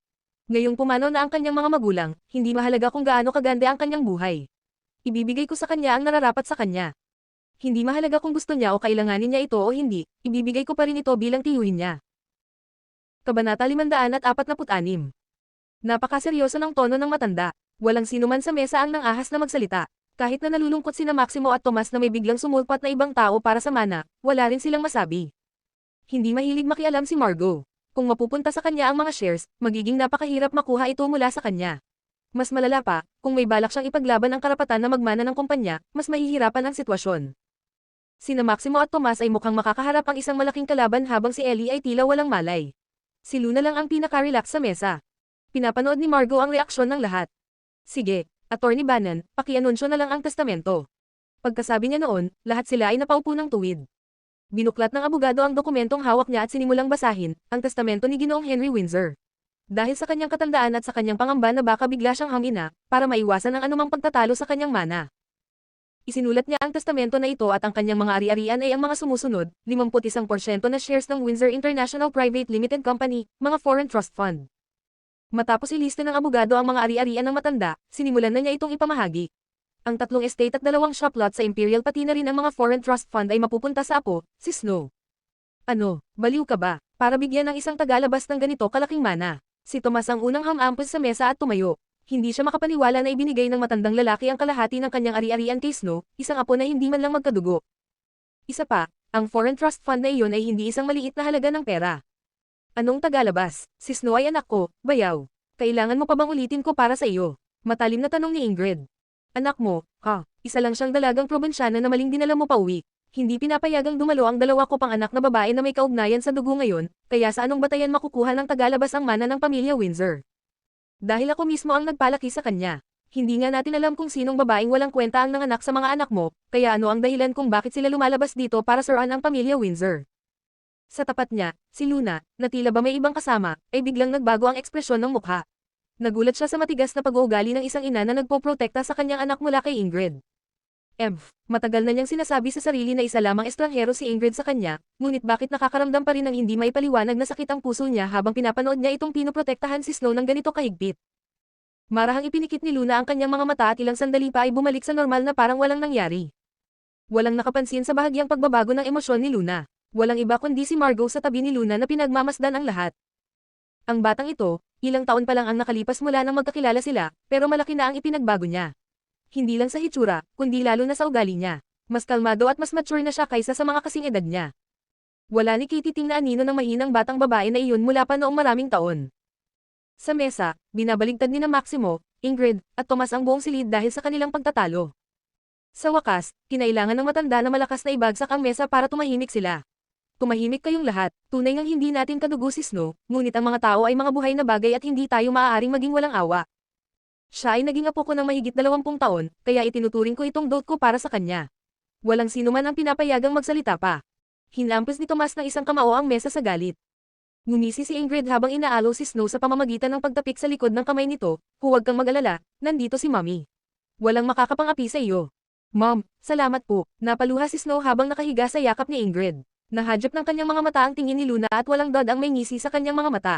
Ngayong pumanaw na ang kanyang mga magulang, hindi mahalaga kung gaano kaganda ang kanyang buhay. Ibibigay ko sa kanya ang nararapat sa kanya. Hindi mahalaga kung gusto niya o kailanganin niya ito o hindi, ibibigay ko pa rin ito bilang tiyuhin niya. Kabanata 546. Napakaseryoso ng tono ng matanda. Walang sinuman sa mesa ang nangahas na magsalita. Kahit na nalulungkot sina Maximo at Tomas na may biglang sumulpat na ibang tao para sa mana, wala rin silang masabi. Hindi mahilig makialam si Margot. Kung mapupunta sa kanya ang mga shares, magiging napakahirap makuha ito mula sa kanya. Mas malala pa, kung may balak siyang ipaglaban ang karapatan na magmana ng kumpanya, mas mahihirapan ang sitwasyon. Sina Maximo at Tomas ay mukhang makakaharap ang isang malaking kalaban habang si Ellie ay tila walang malay. Si Luna lang ang pinaka-relax sa mesa. Pinapanood ni Margot ang reaksyon ng lahat. Sige, Attorney Bannon, pakianunsyo na lang ang testamento. Pagkasabi niya noon, lahat sila ay napaupo ng tuwid. Binuklat ng abogado ang dokumentong hawak niya at sinimulang basahin, ang testamento ni Ginoong Henry Windsor. Dahil sa kanyang katandaan at sa kanyang pangamba na baka bigla siyang hangina, para maiwasan ang anumang pagtatalo sa kanyang mana. Isinulat niya ang testamento na ito at ang kanyang mga ari-arian ay ang mga sumusunod, 51% na shares ng Windsor International Private Limited Company, mga foreign trust fund. Matapos ilista ng abogado ang mga ari-arian ng matanda, sinimulan na niya itong ipamahagi. Ang 3 estate at 2 shop lot sa Imperial pati na rin ang mga foreign trust fund ay mapupunta sa apo, si Snow. Ano, baliw ka ba? Para bigyan ng isang tagalabas ng ganito kalaking mana. Si Tomas ang unang hamampos sa mesa at tumayo. Hindi siya makapaniwala na ibinigay ng matandang lalaki ang kalahati ng kanyang ari-arian kay Snow, isang apo na hindi man lang magkadugo. Isa pa, ang foreign trust fund na iyon ay hindi isang maliit na halaga ng pera. Anong tagalabas? Si Snow ay anak ko, bayaw. Kailangan mo pa bang ulitin ko para sa iyo? Matalim na tanong ni Ingrid. Anak mo, isa lang siyang dalagang probinsyana na maling dinala mo pa uwi. Hindi pinapayagang dumalo ang 2 ko pang anak na babae na may kaugnayan sa dugo ngayon, kaya sa anong batayan makukuha ng tagalabas ang mana ng pamilya Windsor? Dahil ako mismo ang nagpalaki sa kanya. Hindi nga natin alam kung sinong babaeng walang kwenta ang nanganak sa mga anak mo, kaya ano ang dahilan kung bakit sila lumalabas dito para suruan ang pamilya Windsor? Sa tapat niya, si Luna, na tila ba may ibang kasama, ay biglang nagbago ang ekspresyon ng mukha. Nagulat siya sa matigas na pag-uugali ng isang ina na nagpoprotekta sa kanyang anak mula kay Ingrid. Matagal na niyang sinasabi sa sarili na isa lamang estranghero si Ingrid sa kanya, ngunit bakit nakakaramdam pa rin ng hindi maipaliwanag na sakit ang puso niya habang pinapanood niya itong pinoprotektahan si Snow ng ganito kahigpit. Marahang ipinikit ni Luna ang kanyang mga mata at ilang sandali pa ay bumalik sa normal na parang walang nangyari. Walang nakapansin sa bahagyang pagbabago ng emosyon ni Luna. Walang iba kundi si Margot sa tabi ni Luna na pinagmamasdan ang lahat. Ang batang ito, ilang taon pa lang ang nakalipas mula nang magkakilala sila, pero malaki na ang ipinagbago niya. Hindi lang sa hitsura, kundi lalo na sa ugali niya. Mas kalmado at mas mature na siya kaysa sa mga kasing edad niya. Wala ni Kititing na anino ng mahinang batang babae na iyon mula pa noong maraming taon. Sa mesa, binabaligtad ni na Maximo, Ingrid, at Tomas ang buong silid dahil sa kanilang pagtatalo. Sa wakas, kinailangan ng matanda na malakas na ibagsak ang mesa para tumahimik sila. Tumahimik kayong lahat, tunay ngang hindi natin kadugo si Snow, ngunit ang mga tao ay mga buhay na bagay at hindi tayo maaaring maging walang awa. Siya ay naging apo ko ng mahigit 20 taon, kaya itinuturing ko itong dote ko para sa kanya. Walang sino man ang pinapayagang magsalita pa. Hinampas ni Tomas ng isang kamao ang mesa sa galit. Ngumisi si Ingrid habang inaalo si Snow sa pamamagitan ng pagtapik sa likod ng kamay nito. Huwag kang mag-alala, nandito si Mommy. Walang makakapang-api sa iyo. Mom, salamat po. Napaluha si Snow habang nakahiga sa yakap ni Ingrid. Nahadyap ng kanyang mga mata ang tingin ni Luna at walang dod ang may ngisi sa kanyang mga mata.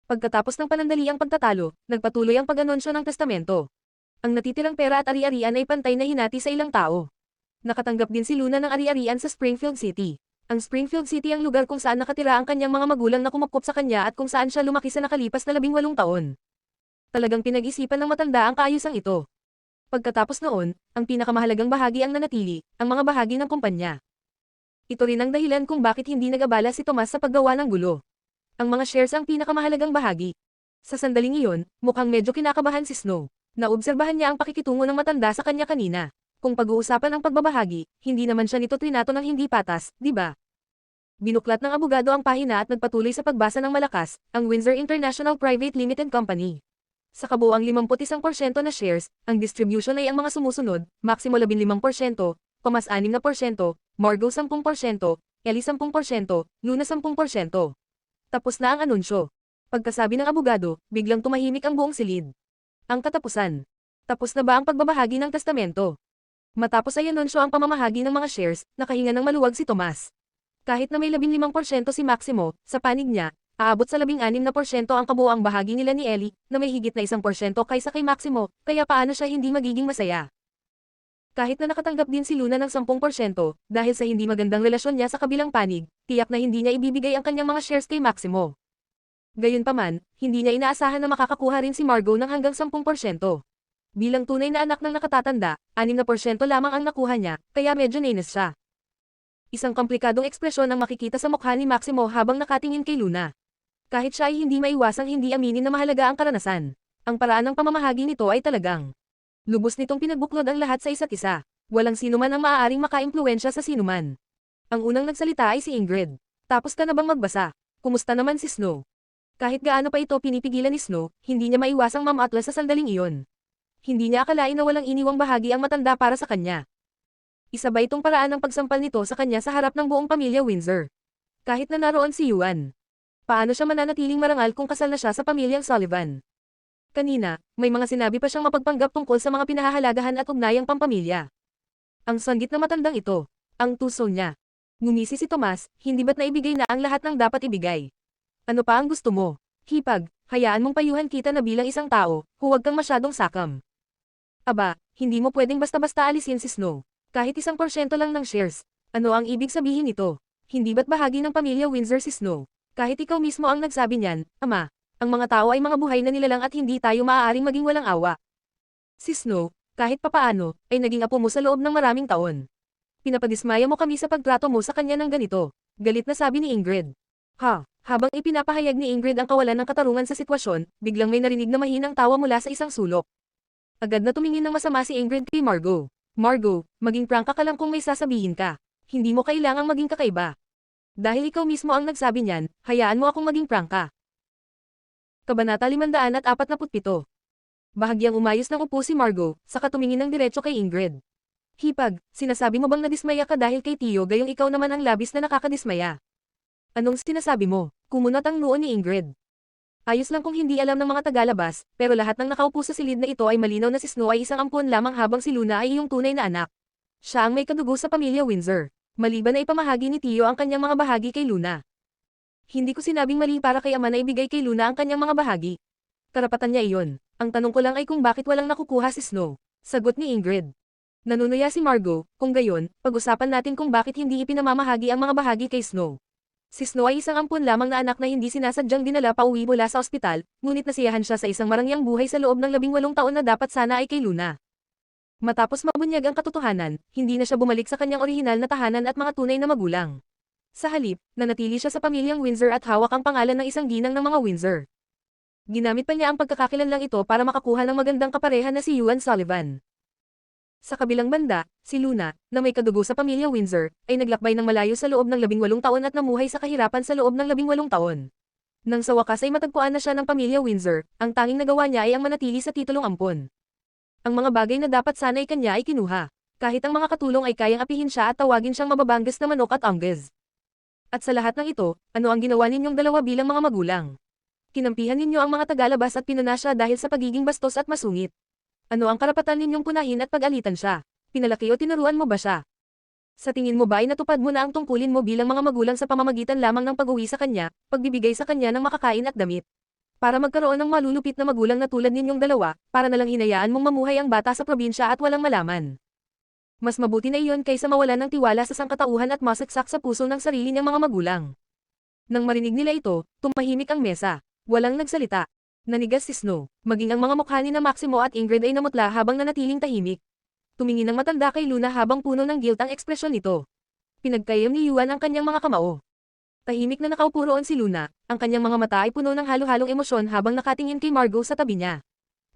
Pagkatapos ng panandaliang pagtatalo, nagpatuloy ang pag-anunsyo ng testamento. Ang natitirang pera at ari-arian ay pantay na hinati sa ilang tao. Nakatanggap din si Luna ng ari-arian sa Springfield City. Ang Springfield City ang lugar kung saan nakatira ang kanyang mga magulang na kumakop sa kanya at kung saan siya lumaki sa nakalipas na 18 taon. Talagang pinag-isipan ng matanda ang kaayusang ito. Pagkatapos noon, ang pinakamahalagang bahagi ang nanatili, ang mga bahagi ng kumpanya. Ito rin ang dahilan kung bakit hindi nag-abala si Tomas sa paggawa ng gulo. Ang mga shares ang pinakamahalagang bahagi. Sa sandaling iyon, mukhang medyo kinakabahan si Snow. Naobserbahan niya ang pakikitungo ng matanda sa kanya kanina. Kung pag-uusapan ang pagbabahagi, hindi naman siya nito trinato ng hindi patas, di ba? Binuklat ng abogado ang pahina at nagpatuloy sa pagbasa ng malakas, ang Windsor International Private Limited Company. Sa kabuuang 51% na shares, ang distribution ay ang mga sumusunod, Maximo 15%, Tomas 6%, Margo 10%, Ellie 10%, Luna 10%. Tapos na ang anunsyo. Pagkasabi ng abogado, biglang tumahimik ang buong silid. Ang katapusan. Tapos na ba ang pagbabahagi ng testamento? Matapos ay anunsyo ang pamamahagi ng mga shares, nakahinga ng maluwag si Tomas. Kahit na may 15% si Maximo, sa panig niya, aabot sa 16% ang kabuuang bahagi nila ni Ellie, na may higit na 1% kaysa kay Maximo, kaya paano siya hindi magiging masaya? Kahit na nakatanggap din si Luna ng 10%, dahil sa hindi magandang relasyon niya sa kabilang panig, tiyak na hindi niya ibibigay ang kanyang mga shares kay Maximo. Gayunpaman, hindi niya inaasahan na makakakuha rin si Margo ng hanggang 10%. Bilang tunay na anak ng nakatatanda, 6% lamang ang nakuha niya, kaya medyo nainis siya. Isang komplikadong ekspresyon ang makikita sa mukha ni Maximo habang nakatingin kay Luna. Kahit siya ay hindi maiwasang hindi aminin na mahalaga ang karanasan. Ang paraan ng pamamahagi nito ay talagang lubos nitong pinagbuklod ang lahat sa isa't isa. Walang sinuman ang maaaring makaimpluwensya sa sinuman. Ang unang nagsalita ay si Ingrid. Tapos ka na bang magbasa? Kumusta naman si Snow? Kahit gaano pa ito pinipigilan ni Snow, hindi niya maiwasang mamatlas sa sandaling iyon. Hindi niya akalain na walang iniwang bahagi ang matanda para sa kanya. Isa ba itong paraan ng pagsampal nito sa kanya sa harap ng buong pamilya Windsor? Kahit na naroon si Yuan. Paano siya mananatiling marangal kung kasal na siya sa pamilyang Sullivan? Kanina, may mga sinabi pa siyang mapagpanggap tungkol sa mga pinahahalagahan at ugnayang pampamilya. Ang sanggit na matandang ito, ang tuso niya. Ngumisi si Tomas, hindi ba't naibigay na ang lahat ng dapat ibigay? Ano pa ang gusto mo? Hipag, hayaan mong payuhan kita na bilang isang tao, huwag kang masyadong sakam. Aba, hindi mo pwedeng basta-basta alisin si Snow. Kahit 1% lang ng shares. Ano ang ibig sabihin nito? Hindi ba't bahagi ng pamilya Windsor si Snow? Kahit ikaw mismo ang nagsabi niyan, Ama. Ang mga tao ay mga buhay na nilalang at hindi tayo maaaring maging walang awa. Si Snow, kahit papaano, ay naging apo mo sa loob ng maraming taon. Pinapadismaya mo kami sa pagtrato mo sa kanya ng ganito. Galit na sabi ni Ingrid. Habang ipinapahayag ni Ingrid ang kawalan ng katarungan sa sitwasyon, biglang may narinig na mahinang tawa mula sa isang sulok. Agad na tumingin ng masama si Ingrid kay Margo. Margo, maging prangka ka lang kung may sasabihin ka. Hindi mo kailangang maging kakaiba. Dahil ikaw mismo ang nagsabi niyan, hayaan mo akong maging prangka. Kabanata 547. Bahagyang umayos ng upo si Margo, saka tumingin ng diretso kay Ingrid. Hipag, sinasabi mo bang nadismaya ka dahil kay Tio gayong ikaw naman ang labis na nakakadismaya? Anong sinasabi mo? Kumunat ang noo ni Ingrid. Ayos lang kung hindi alam ng mga tagalabas, pero lahat ng nakaupo sa silid na ito ay malinaw na si Snow ay isang ampon lamang habang si Luna ay iyong tunay na anak. Siya ang may kadugo sa pamilya Windsor. Maliban na ipamahagi ni Tio ang kanyang mga bahagi kay Luna. Hindi ko sinabing mali para kay ama na ibigay kay Luna ang kanyang mga bahagi. Karapatan niya iyon. Ang tanong ko lang ay kung bakit walang nakukuha si Snow. Sagot ni Ingrid. Nanunuya si Margo, kung gayon, pag-usapan natin kung bakit hindi ipinamamahagi ang mga bahagi kay Snow. Si Snow ay isang ampon lamang na anak na hindi sinasadyang dinala pa uwi mula sa ospital, ngunit nasiyahan siya sa isang marangyang buhay sa loob ng 18 taon na dapat sana ay kay Luna. Matapos mabunyag ang katotohanan, hindi na siya bumalik sa kanyang orihinal na tahanan at mga tunay na magulang. Sa halip, nanatili siya sa pamilyang Windsor at hawak ang pangalan ng isang ginang ng mga Windsor. Ginamit pa niya ang pagkakakilanlang ito para makakuha ng magandang kapareha na si Yuan Sullivan. Sa kabilang banda, si Luna, na may kadugo sa pamilya Windsor, ay naglakbay ng malayo sa loob ng 18 taon at namuhay sa kahirapan sa loob ng 18 taon. Nang sa wakas ay matagpuan na siya ng pamilya Windsor, ang tanging nagawa niya ay ang manatili sa titulong ampon. Ang mga bagay na dapat sana ay kanya ay kinuha. Kahit ang mga katulong ay kayang apihin siya at tawagin siyang mababangas na manok at anggez. At sa lahat ng ito, ano ang ginawa ninyong dalawa bilang mga magulang? Kinampihan ninyo ang mga tagalabas at pinuna siya dahil sa pagiging bastos at masungit. Ano ang karapatan ninyong punahin at pag-alitan siya? Pinalaki o tinuruan mo ba siya? Sa tingin mo ba ay natupad mo na ang tungkulin mo bilang mga magulang sa pamamagitan lamang ng pag-uwi sa kanya, pagbibigay sa kanya ng makakain at damit? Para magkaroon ng malulupit na magulang na tulad ninyong dalawa, para nalang hinayaan mong mamuhay ang bata sa probinsya at walang malaman. Mas mabuti na iyon kaysa mawalan ng tiwala sa sangkatauhan at masaksak sa puso ng sarili niyang mga magulang. Nang marinig nila ito, tumahimik ang mesa. Walang nagsalita. Nanigas si Snow. Maging ang mga mukha ni na Maximo at Ingrid ay namutla habang nanatiling tahimik. Tumingin ang matanda kay Luna habang puno ng guilt ang ekspresyon nito. Pinagkayam ni Yuan ang kanyang mga kamao. Tahimik na nakaupo roon si Luna, ang kanyang mga mata ay puno ng halo-halong emosyon habang nakatingin kay Margot sa tabi niya.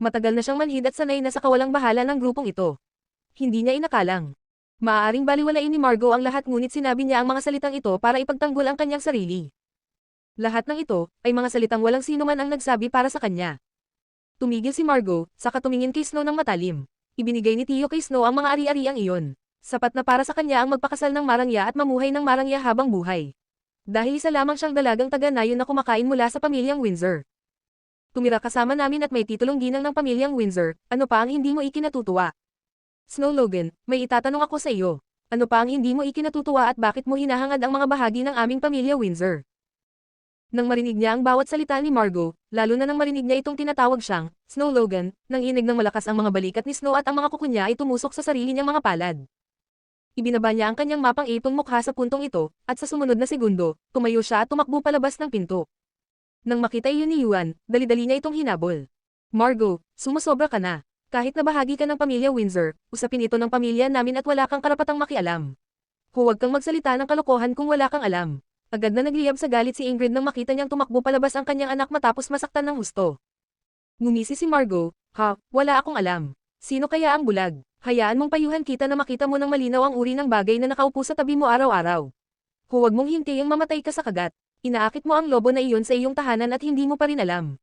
Matagal na siyang manhid at sanay na sa kawalang bahala ng grupong ito. Hindi niya inakalang maaaring baliwalain ni Margot ang lahat ngunit sinabi niya ang mga salitang ito para ipagtanggol ang kanyang sarili. Lahat ng ito ay mga salitang walang sino man ang nagsabi para sa kanya. Tumigil si Margot, saka tumingin kay Snow ng matalim. Ibinigay ni Tio kay Snow ang mga ari-ariang iyon. Sapat na para sa kanya ang magpakasal ng marangya at mamuhay ng marangya habang buhay. Dahil isa lamang siyang dalagang taga-nayon na kumakain mula sa pamilyang Windsor. Tumira kasama namin at may titulong ginang ng pamilyang Windsor, ano pa ang hindi mo ikinatutuwa? Snow Logan, may itatanong ako sa iyo. Ano pa ang hindi mo ikinatutuwa at bakit mo hinahangad ang mga bahagi ng aming pamilya Windsor? Nang marinig niya ang bawat salita ni Margot, lalo na nang marinig niya itong tinatawag siyang Snow Logan, nang inig ng malakas ang mga balikat ni Snow at ang mga kuko niya ay tumusok sa sarili niyang mga palad. Ibinaba niya ang kanyang mapang ipong mukha sa puntong ito, at sa sumunod na segundo, tumayo siya at tumakbo palabas ng pinto. Nang makita iyon ni Yuan, dali-dali niya itong hinabol. Margot, sumusobra ka na. Kahit na bahagi ka ng pamilya Windsor, usapin ito ng pamilya namin at wala kang karapatang makialam. Huwag kang magsalita ng kalokohan kung wala kang alam. Agad na nagliyab sa galit si Ingrid nang makita niyang tumakbo palabas ang kanyang anak matapos masaktan ng husto. Ngumisi si Margot, wala akong alam. Sino kaya ang bulag? Hayaan mong payuhan kita na makita mo ng malinaw ang uri ng bagay na nakaupo sa tabi mo araw-araw. Huwag mong hintiyang mamatay ka sa kagat. Inaakit mo ang lobo na iyon sa iyong tahanan at hindi mo pa rin alam.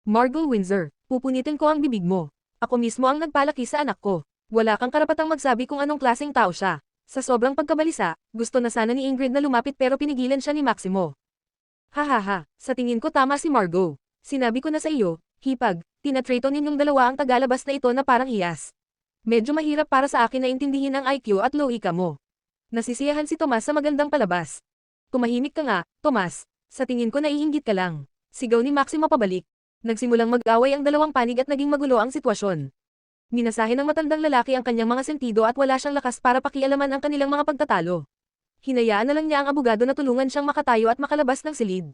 Margot Windsor, pupunitin ko ang bibig mo. Ako mismo ang nagpalaki sa anak ko. Wala kang karapatang magsabi kung anong klaseng tao siya. Sa sobrang pagkabalisa, gusto na sana ni Ingrid na lumapit pero pinigilan siya ni Maximo. Hahaha, sa tingin ko tama si Margot. Sinabi ko na sa iyo, hipag, tinatrato ninyong dalawa ang tagalabas na ito na parang hiyas. Medyo mahirap para sa akin na intindihin ang IQ at loika mo. Nasisiyahan si Tomas sa magandang palabas. Tumahimik ka nga, Tomas. Sa tingin ko naiinggit ka lang. Sigaw ni Maximo pabalik. Nagsimulang mag-away ang dalawang panig at naging magulo ang sitwasyon. Minasahe ng matandang lalaki ang kanyang mga sentido at wala siyang lakas para pakialaman ang kanilang mga pagtatalo. Hinayaan na lang niya ang abogado na tulungan siyang makatayo at makalabas ng silid.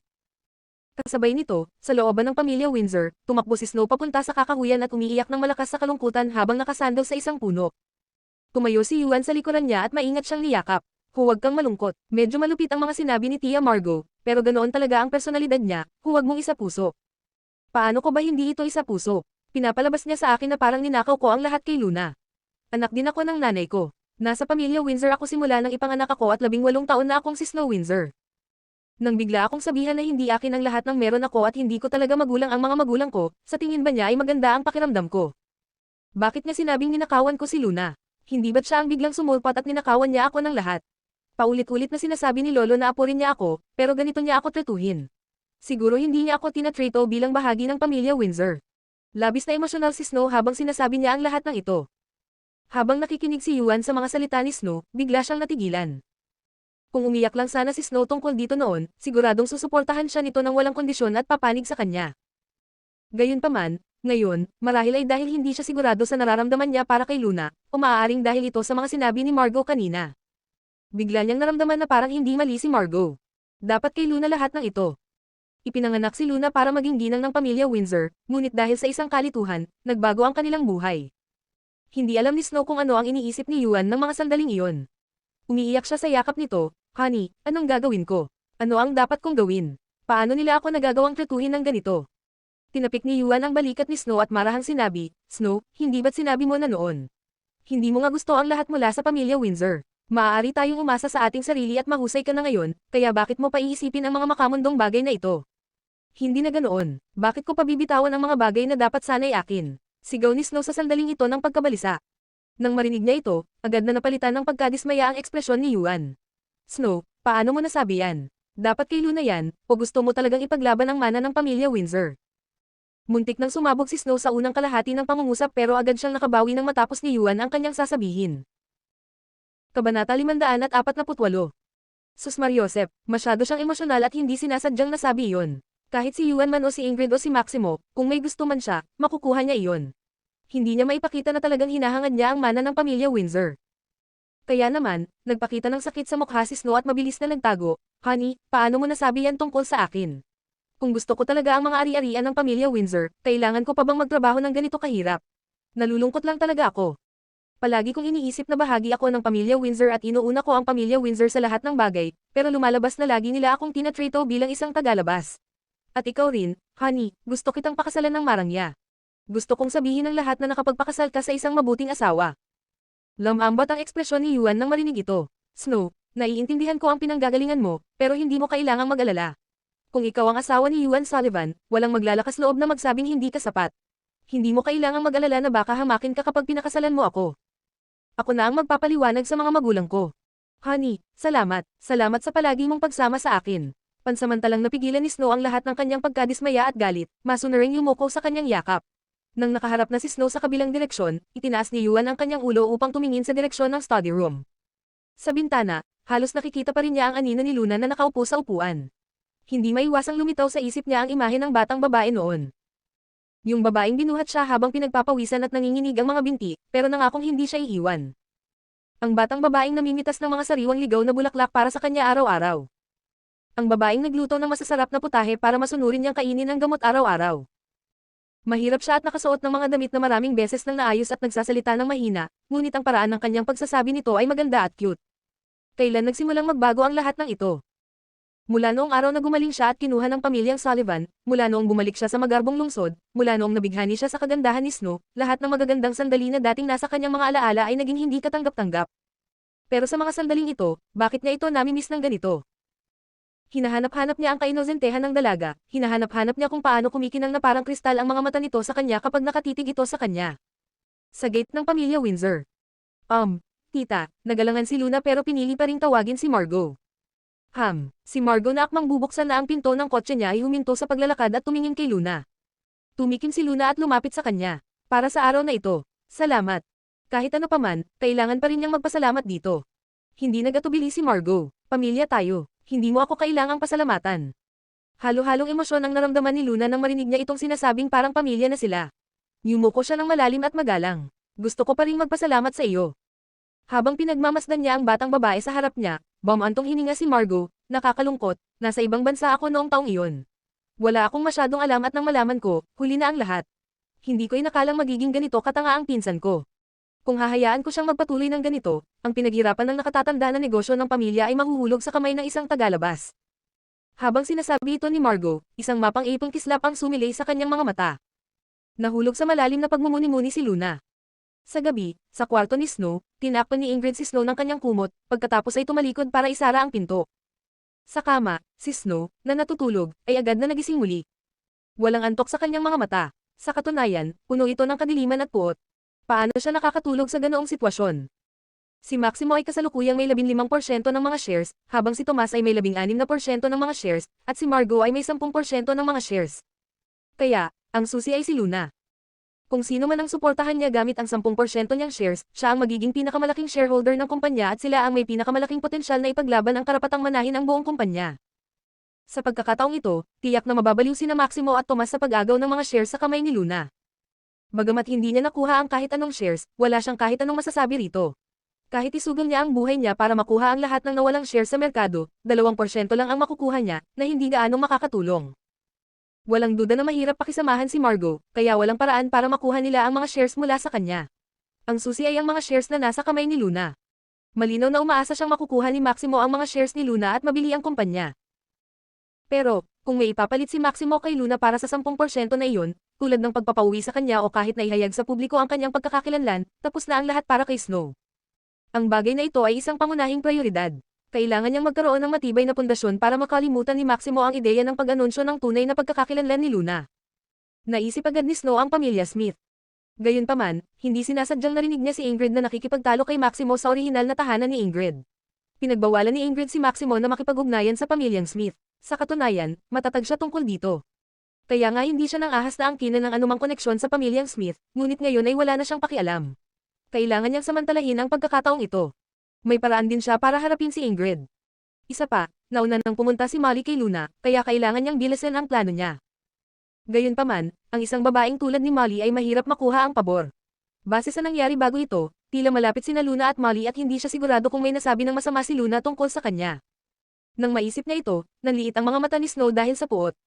Kasabay nito, sa looban ng pamilya Windsor, tumakbo si Snow papunta sa kakahuyan at umiiyak ng malakas sa kalungkutan habang nakasandal sa isang puno. Tumayo si Yuan sa likuran niya at maingat siyang niyakap. Huwag kang malungkot. Medyo malupit ang mga sinabi ni Tia Margot, pero ganoon talaga ang personalidad niya, huwag mong isapuso. Paano ko ba hindi ito isapuso? Pinapalabas niya sa akin na parang ninakaw ko ang lahat kay Luna. Anak din ako ng nanay ko. Nasa pamilya Windsor ako simula nang ipanganak ako at 18 taon na akong si Snow Windsor. Nang bigla akong sabihan na hindi akin ang lahat ng meron ako at hindi ko talaga magulang ang mga magulang ko, sa tingin ba niya ay maganda ang pakiramdam ko? Bakit niya sinabing ninakawan ko si Luna? Hindi ba't siya ang biglang sumulpat at ninakawan niya ako ng lahat? Paulit-ulit na sinasabi ni Lolo na apo rin niya ako, pero ganito niya ako tratuhin. Siguro hindi niya ako tinatrato bilang bahagi ng pamilya Windsor. Labis na emosyonal si Snow habang sinasabi niya ang lahat ng ito. Habang nakikinig si Yuan sa mga salita ni Snow, bigla siyang natigilan. Kung umiyak lang sana si Snow tungkol dito noon, siguradong susuportahan siya nito ng walang kondisyon at papanig sa kanya. Gayunpaman, ngayon, marahil ay dahil hindi siya sigurado sa nararamdaman niya para kay Luna, o maaaring dahil ito sa mga sinabi ni Margot kanina. Bigla niyang naramdaman na parang hindi mali si Margot. Dapat kay Luna lahat ng ito. Ipinanganak si Luna para maging ginang ng pamilya Windsor, ngunit dahil sa isang kalituhan, nagbago ang kanilang buhay. Hindi alam ni Snow kung ano ang iniisip ni Yuan ng mga sandaling iyon. Umiiyak siya sa yakap nito, "Honey, anong gagawin ko? Ano ang dapat kong gawin? Paano nila ako nagagawang tratuhin ng ganito?" Tinapik ni Yuan ang balikat ni Snow at marahang sinabi, "Snow, hindi ba't sinabi mo na noon? Hindi mo nga gusto ang lahat mula sa pamilya Windsor. Maaari tayong umasa sa ating sarili at mahusay ka na ngayon, kaya bakit mo pa iisipin ang mga makamundong bagay na ito? Hindi na ganoon. Bakit ko pabibitawan ang mga bagay na dapat sana'y akin?" Sigaw ni Snow sa sandaling ito ng pagkabalisa. Nang marinig niya ito, agad na napalitan ng pagkadismaya ang ekspresyon ni Yuan. Snow, paano mo nasabi yan? Dapat kay Luna yan, o gusto mo talagang ipaglaban ang mana ng pamilya Windsor? Muntik nang sumabog si Snow sa unang kalahati ng pangungusap pero agad siyang nakabawi nang matapos ni Yuan ang kanyang sasabihin. Kabanata 548. Sus Mariosep, masyado siyang emosyonal at hindi sinasadyang nasabi iyon. Kahit si Yuan man o si Ingrid o si Maximo, kung may gusto man siya, makukuha niya iyon. Hindi niya maipakita na talagang hinahangad niya ang mana ng pamilya Windsor. Kaya naman, nagpakita ng sakit sa mukha si Snow at mabilis na nagtago, "Honey, paano mo nasabi yan tungkol sa akin? Kung gusto ko talaga ang mga ari-arian ng pamilya Windsor, kailangan ko pa bang magtrabaho ng ganito kahirap? Nalulungkot lang talaga ako. Palagi kong iniisip na bahagi ako ng pamilya Windsor at inuuna ko ang pamilya Windsor sa lahat ng bagay, pero lumalabas na lagi nila akong tinatrito bilang isang tagalabas. At ikaw rin, honey, gusto kitang pakasalan ng marangya. Gusto kong sabihin ng lahat na nakapagpakasal ka sa isang mabuting asawa." Lamambot ang ekspresyon ni Yuan nang marinig ito. "Snow, naiintindihan ko ang pinanggagalingan mo, pero hindi mo kailangang mag-alala. Kung ikaw ang asawa ni Yuan Sullivan, walang maglalakas loob na magsabing hindi ka sapat. Hindi mo kailangang mag-alala na baka hamakin ka kapag pinakasalan mo ako. Ako na ang magpapaliwanag sa mga magulang ko. Honey, salamat. Salamat sa palagi mong pagsama sa akin." Pansamantalang napigilan ni Snow ang lahat ng kanyang pagkadismaya at galit, masunuring yumuko sa kanyang yakap. Nang nakaharap na si Snow sa kabilang direksyon, itinaas ni Yuan ang kanyang ulo upang tumingin sa direksyon ng study room. Sa bintana, halos nakikita pa rin niya ang anino ni Luna na nakaupo sa upuan. Hindi maiwasang lumitaw sa isip niya ang imahe ng batang babae noon. Yung babaeng binuhat siya habang pinagpapawisan at nanginginig ang mga binti, pero nangakong hindi siya iiwan. Ang batang babaeng namimitas ng mga sariwang ligaw na bulaklak para sa kanya araw-araw. Ang babaeng nagluto ng masasarap na putahe para masunurin niyang kainin ang gamot araw-araw. Mahirap siya at nakasuot ng mga damit na maraming beses nang naayos at nagsasalita ng mahina, ngunit ang paraan ng kanyang pagsasabi nito ay maganda at cute. Kailan nagsimulang magbago ang lahat ng ito? Mula noong araw na gumaling siya at kinuha ng pamilyang Sullivan, mula noong bumalik siya sa magarbong lungsod, mula noong nabighani siya sa kagandahan ni Snow, lahat ng magagandang sandali na dating nasa kanyang mga alaala ay naging hindi katanggap-tanggap. Pero sa mga sandaling ito, bakit niya ito nami-miss ng ganito? Hinahanap-hanap niya ang kainosentehan ng dalaga, hinahanap-hanap niya kung paano kumikinang na parang kristal ang mga mata nito sa kanya kapag nakatitig ito sa kanya. Sa gate ng pamilya Windsor. Tita, nagalangan si Luna pero pinili pa ring tawagin si Margot. Si Margot na akmang bubuksan na ang pinto ng kotse niya ay huminto sa paglalakad at tumingin kay Luna. Tumikim si Luna at lumapit sa kanya. "Para sa araw na ito, salamat. Kahit ano paman, kailangan pa rin niyang magpasalamat dito." Hindi nagatubili si Margot. "Pamilya tayo. Hindi mo ako kailangang pasalamatan." Halo-halong emosyon ang naramdaman ni Luna nang marinig niya itong sinasabing parang pamilya na sila. Yumuko siya ng malalim at magalang. "Gusto ko pa ring magpasalamat sa iyo." Habang pinagmamasdan niya ang batang babae sa harap niya, bumantong hininga si Margot, "Nakakalungkot, nasa ibang bansa ako noong taong iyon. Wala akong masyadong alam at nang malaman ko, huli na ang lahat. Hindi ko inakalang magiging ganito katanga ang pinsan ko. Kung hahayaan ko siyang magpatuloy ng ganito, ang pinaghirapan ng nakatatanda na negosyo ng pamilya ay mahuhulog sa kamay ng isang tagalabas." Habang sinasabi ito ni Margot, isang mapang-ipong kislap ang sumilay sa kanyang mga mata. Nahulog sa malalim na pagmumuni-muni si Luna. Sa gabi, sa kwarto ni Snow, tinakpan ni Ingrid si Snow ng kanyang kumot, pagkatapos ay tumalikod para isara ang pinto. Sa kama, si Snow, na natutulog, ay agad na nagising muli. Walang antok sa kanyang mga mata. Sa katunayan, puno ito ng kadiliman at puot. Paano siya nakakatulog sa ganoong sitwasyon? Si Maximo ay kasalukuyang may 15% ng mga shares, habang si Tomas ay may 16% ng mga shares, at si Margot ay may 10% ng mga shares. Kaya, ang susi ay si Luna. Kung sino man ang suportahan niya gamit ang 10% niyang shares, siya ang magiging pinakamalaking shareholder ng kumpanya at sila ang may pinakamalaking potensyal na ipaglaban ang karapatang manahin ang buong kumpanya. Sa pagkakataong ito, tiyak na mababaliw sina Maximo at Tomas sa pag-agaw ng mga shares sa kamay ni Luna. Bagamat hindi niya nakuha ang kahit anong shares, wala siyang kahit anong masasabi rito. Kahit isugal niya ang buhay niya para makuha ang lahat ng nawalang shares sa merkado, 2% lang ang makukuha niya, na hindi gaanong makakatulong. Walang duda na mahirap pakisamahan si Margot, kaya walang paraan para makuha nila ang mga shares mula sa kanya. Ang susi ay ang mga shares na nasa kamay ni Luna. Malinaw na umaasa siyang makukuha ni Maximo ang mga shares ni Luna at mabili ang kumpanya. Pero, kung may ipapalit si Maximo kay Luna para sa 10% na iyon, tulad ng pagpapauwi sa kanya o kahit na ihayag sa publiko ang kanyang pagkakakilanlan, tapos na ang lahat para kay Snow. Ang bagay na ito ay isang pangunahing prioridad. Kailangan niyang magkaroon ng matibay na pundasyon para makalimutan ni Maximo ang ideya ng pag-anunsyo ng tunay na pagkakakilanlan ni Luna. Naisip agad ni Snow ang pamilya Smith. Gayunpaman, hindi sinasadyang narinig niya si Ingrid na nakikipagtalo kay Maximo sa orihinal na tahanan ni Ingrid. Pinagbawalan ni Ingrid si Maximo na makipag-ugnayan sa pamilyang Smith. Sa katunayan, matatag siya tungkol dito. Kaya nga hindi siya nang ahas na angkinan ng anumang koneksyon sa pamilyang Smith, ngunit ngayon ay wala na siyang pakialam. Kailangan niyang samantalahin ang pagkakataong ito. May paraan din siya para harapin si Ingrid. Isa pa, nauna nang pumunta si Molly kay Luna, kaya kailangan niyang bilisan ang plano niya. Gayunpaman, ang isang babaeng tulad ni Molly ay mahirap makuha ang pabor. Base sa nangyari bago ito, tila malapit sina Luna at Molly at hindi siya sigurado kung may nasabi ng masama si Luna tungkol sa kanya. Nang maisip niya ito, nanliit ang mga mata ni Snow dahil sa puot.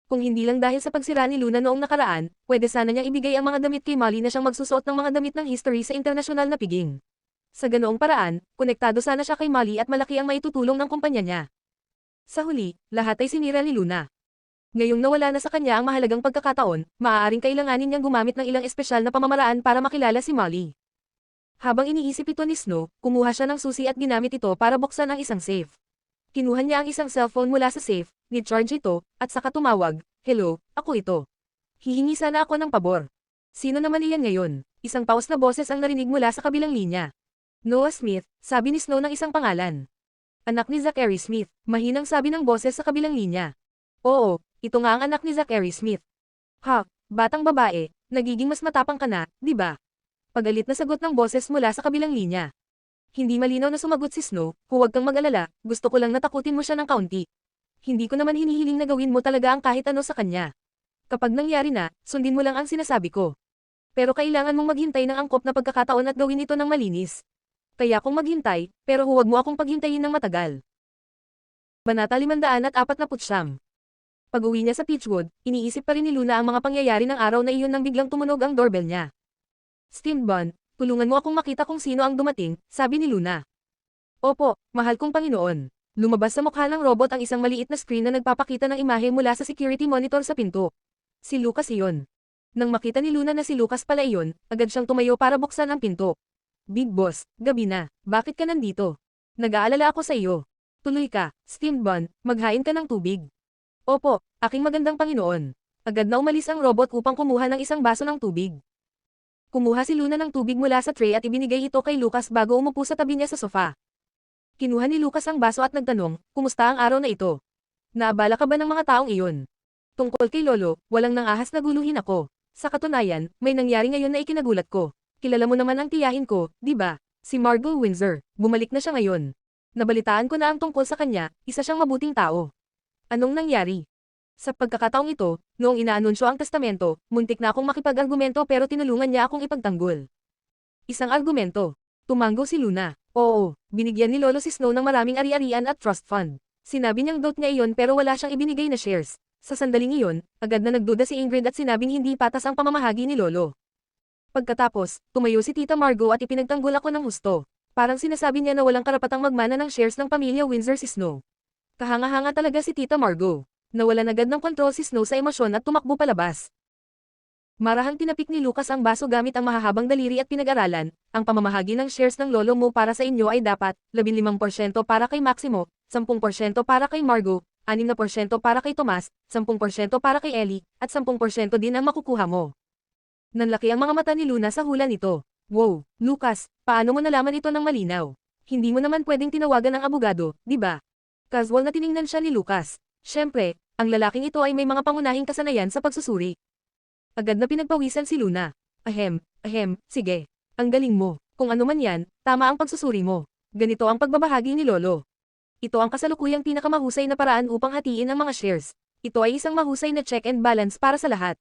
Kung hindi lang dahil sa pagsira ni Luna noong nakaraan, pwede sana niyang ibigay ang mga damit kay Molly na siyang magsusuot ng mga damit ng history sa internasyonal na piging. Sa ganoong paraan, konektado sana siya kay Molly at malaki ang maitutulong ng kumpanya niya. Sa huli, lahat ay sinira ni Luna. Ngayong nawala na sa kanya ang mahalagang pagkakataon, maaaring kailanganin niyang gumamit ng ilang espesyal na pamamaraan para makilala si Molly. Habang iniisip ito ni Snow, kumuha siya ng susi at ginamit ito para buksan ang isang safe. Kinuha niya ang isang cellphone mula sa safe, ni-charge ito, at saka tumawag, "Hello, ako ito. Hihingi sana ako ng pabor." "Sino naman iyan ngayon?" Isang paus na boses ang narinig mula sa kabilang linya. "Noah Smith," sabi ni Snow ng isang pangalan. "Anak ni Zachary Smith," mahinang sabi ng boses sa kabilang linya. "Oo, ito nga ang anak ni Zachary Smith." "Ha, batang babae, nagiging mas matapang ka na, di ba?" Pagalit na sagot ng boses mula sa kabilang linya. Hindi malinaw na sumagot si Snow, "Huwag kang mag-alala, gusto ko lang natakutin mo siya ng kaunti. Hindi ko naman hinihiling na gawin mo talaga ang kahit ano sa kanya. Kapag nangyari na, sundin mo lang ang sinasabi ko. Pero kailangan mong maghintay ng angkop na pagkakataon at gawin ito ng malinis. Kaya kung maghintay, pero huwag mo akong paghintayin ng matagal." Banata 549. Pag-uwi niya sa Peachwood, iniisip pa rin ni Luna ang mga pangyayari ng araw na iyon nang biglang tumunog ang doorbell niya. "Steamed Bun, tulungan mo akong makita kung sino ang dumating," sabi ni Luna. "Opo, mahal kong Panginoon." Lumabas sa mukha ng robot ang isang maliit na screen na nagpapakita ng imahe mula sa security monitor sa pinto. Si Lucas iyon. Nang makita ni Luna na si Lucas pala iyon, agad siyang tumayo para buksan ang pinto. "Big Boss, gabi na. Bakit ka nandito?" "Nag-aalala ako sa iyo." "Tuloy ka, Steamed Bun, maghain ka ng tubig." "Opo, aking magandang Panginoon." Agad na umalis ang robot upang kumuha ng isang baso ng tubig. Kumuha si Luna ng tubig mula sa tray at ibinigay ito kay Lucas bago umupo sa tabi niya sa sofa. Kinuha ni Lucas ang baso at nagtanong, "Kumusta ang araw na ito? Naabala ka ba ng mga taong iyon?" "Tungkol kay Lolo, walang nangahas na guluhin ako. Sa katunayan, may nangyari ngayon na ikinagulat ko. Kilala mo naman ang tiyahin ko, di ba? Si Margot Windsor, bumalik na siya ngayon. Nabalitaan ko na ang tungkol sa kanya, isa siyang mabuting tao." "Anong nangyari?" "Sa pagkakataong ito, noong inaanunsyo ang testamento, muntik na akong makipag-argumento pero tinulungan niya akong ipagtanggol." "Isang argumento?" Tumanggo si Luna. "Oo, binigyan ni Lolo si Snow ng maraming ari-arian at trust fund. Sinabi niyang dote niya iyon pero wala siyang ibinigay na shares. Sa sandaling iyon, agad na nagduda si Ingrid at sinabing hindi patas ang pamamahagi ni Lolo. Pagkatapos, tumayo si Tita Margot at ipinagtanggol ako ng husto. Parang sinasabi niya na walang karapatang magmana ng shares ng pamilya Windsor si Snow." Kahanga-hanga talaga si Tita Margot. Nawalan agad ng kontrol si Snow sa emosyon at tumakbo palabas. Marahang tinapik ni Lucas ang baso gamit ang mahahabang daliri at pinag-aralan, "Ang pamamahagi ng shares ng lolo mo para sa inyo ay dapat, 15% para kay Maximo, 10% para kay Margot, 6% para kay Tomas, 10% para kay Ellie, at 10% din ang makukuha mo." Nanlaki ang mga mata ni Luna sa hula nito. "Wow, Lucas, paano mo nalaman ito ng malinaw? Hindi mo naman pwedeng tinawagan ng abogado, di ba?" Casual na tiningnan siya ni Lucas. Siyempre, ang lalaking ito ay may mga pangunahing kasanayan sa pagsusuri. Agad na pinagpawisan si Luna. Sige. Ang galing mo. Kung ano man yan, tama ang pagsusuri mo. Ganito ang pagbabahagi ni Lolo. Ito ang kasalukuyang pinakamahusay na paraan upang hatiin ang mga shares. Ito ay isang mahusay na check and balance para sa lahat.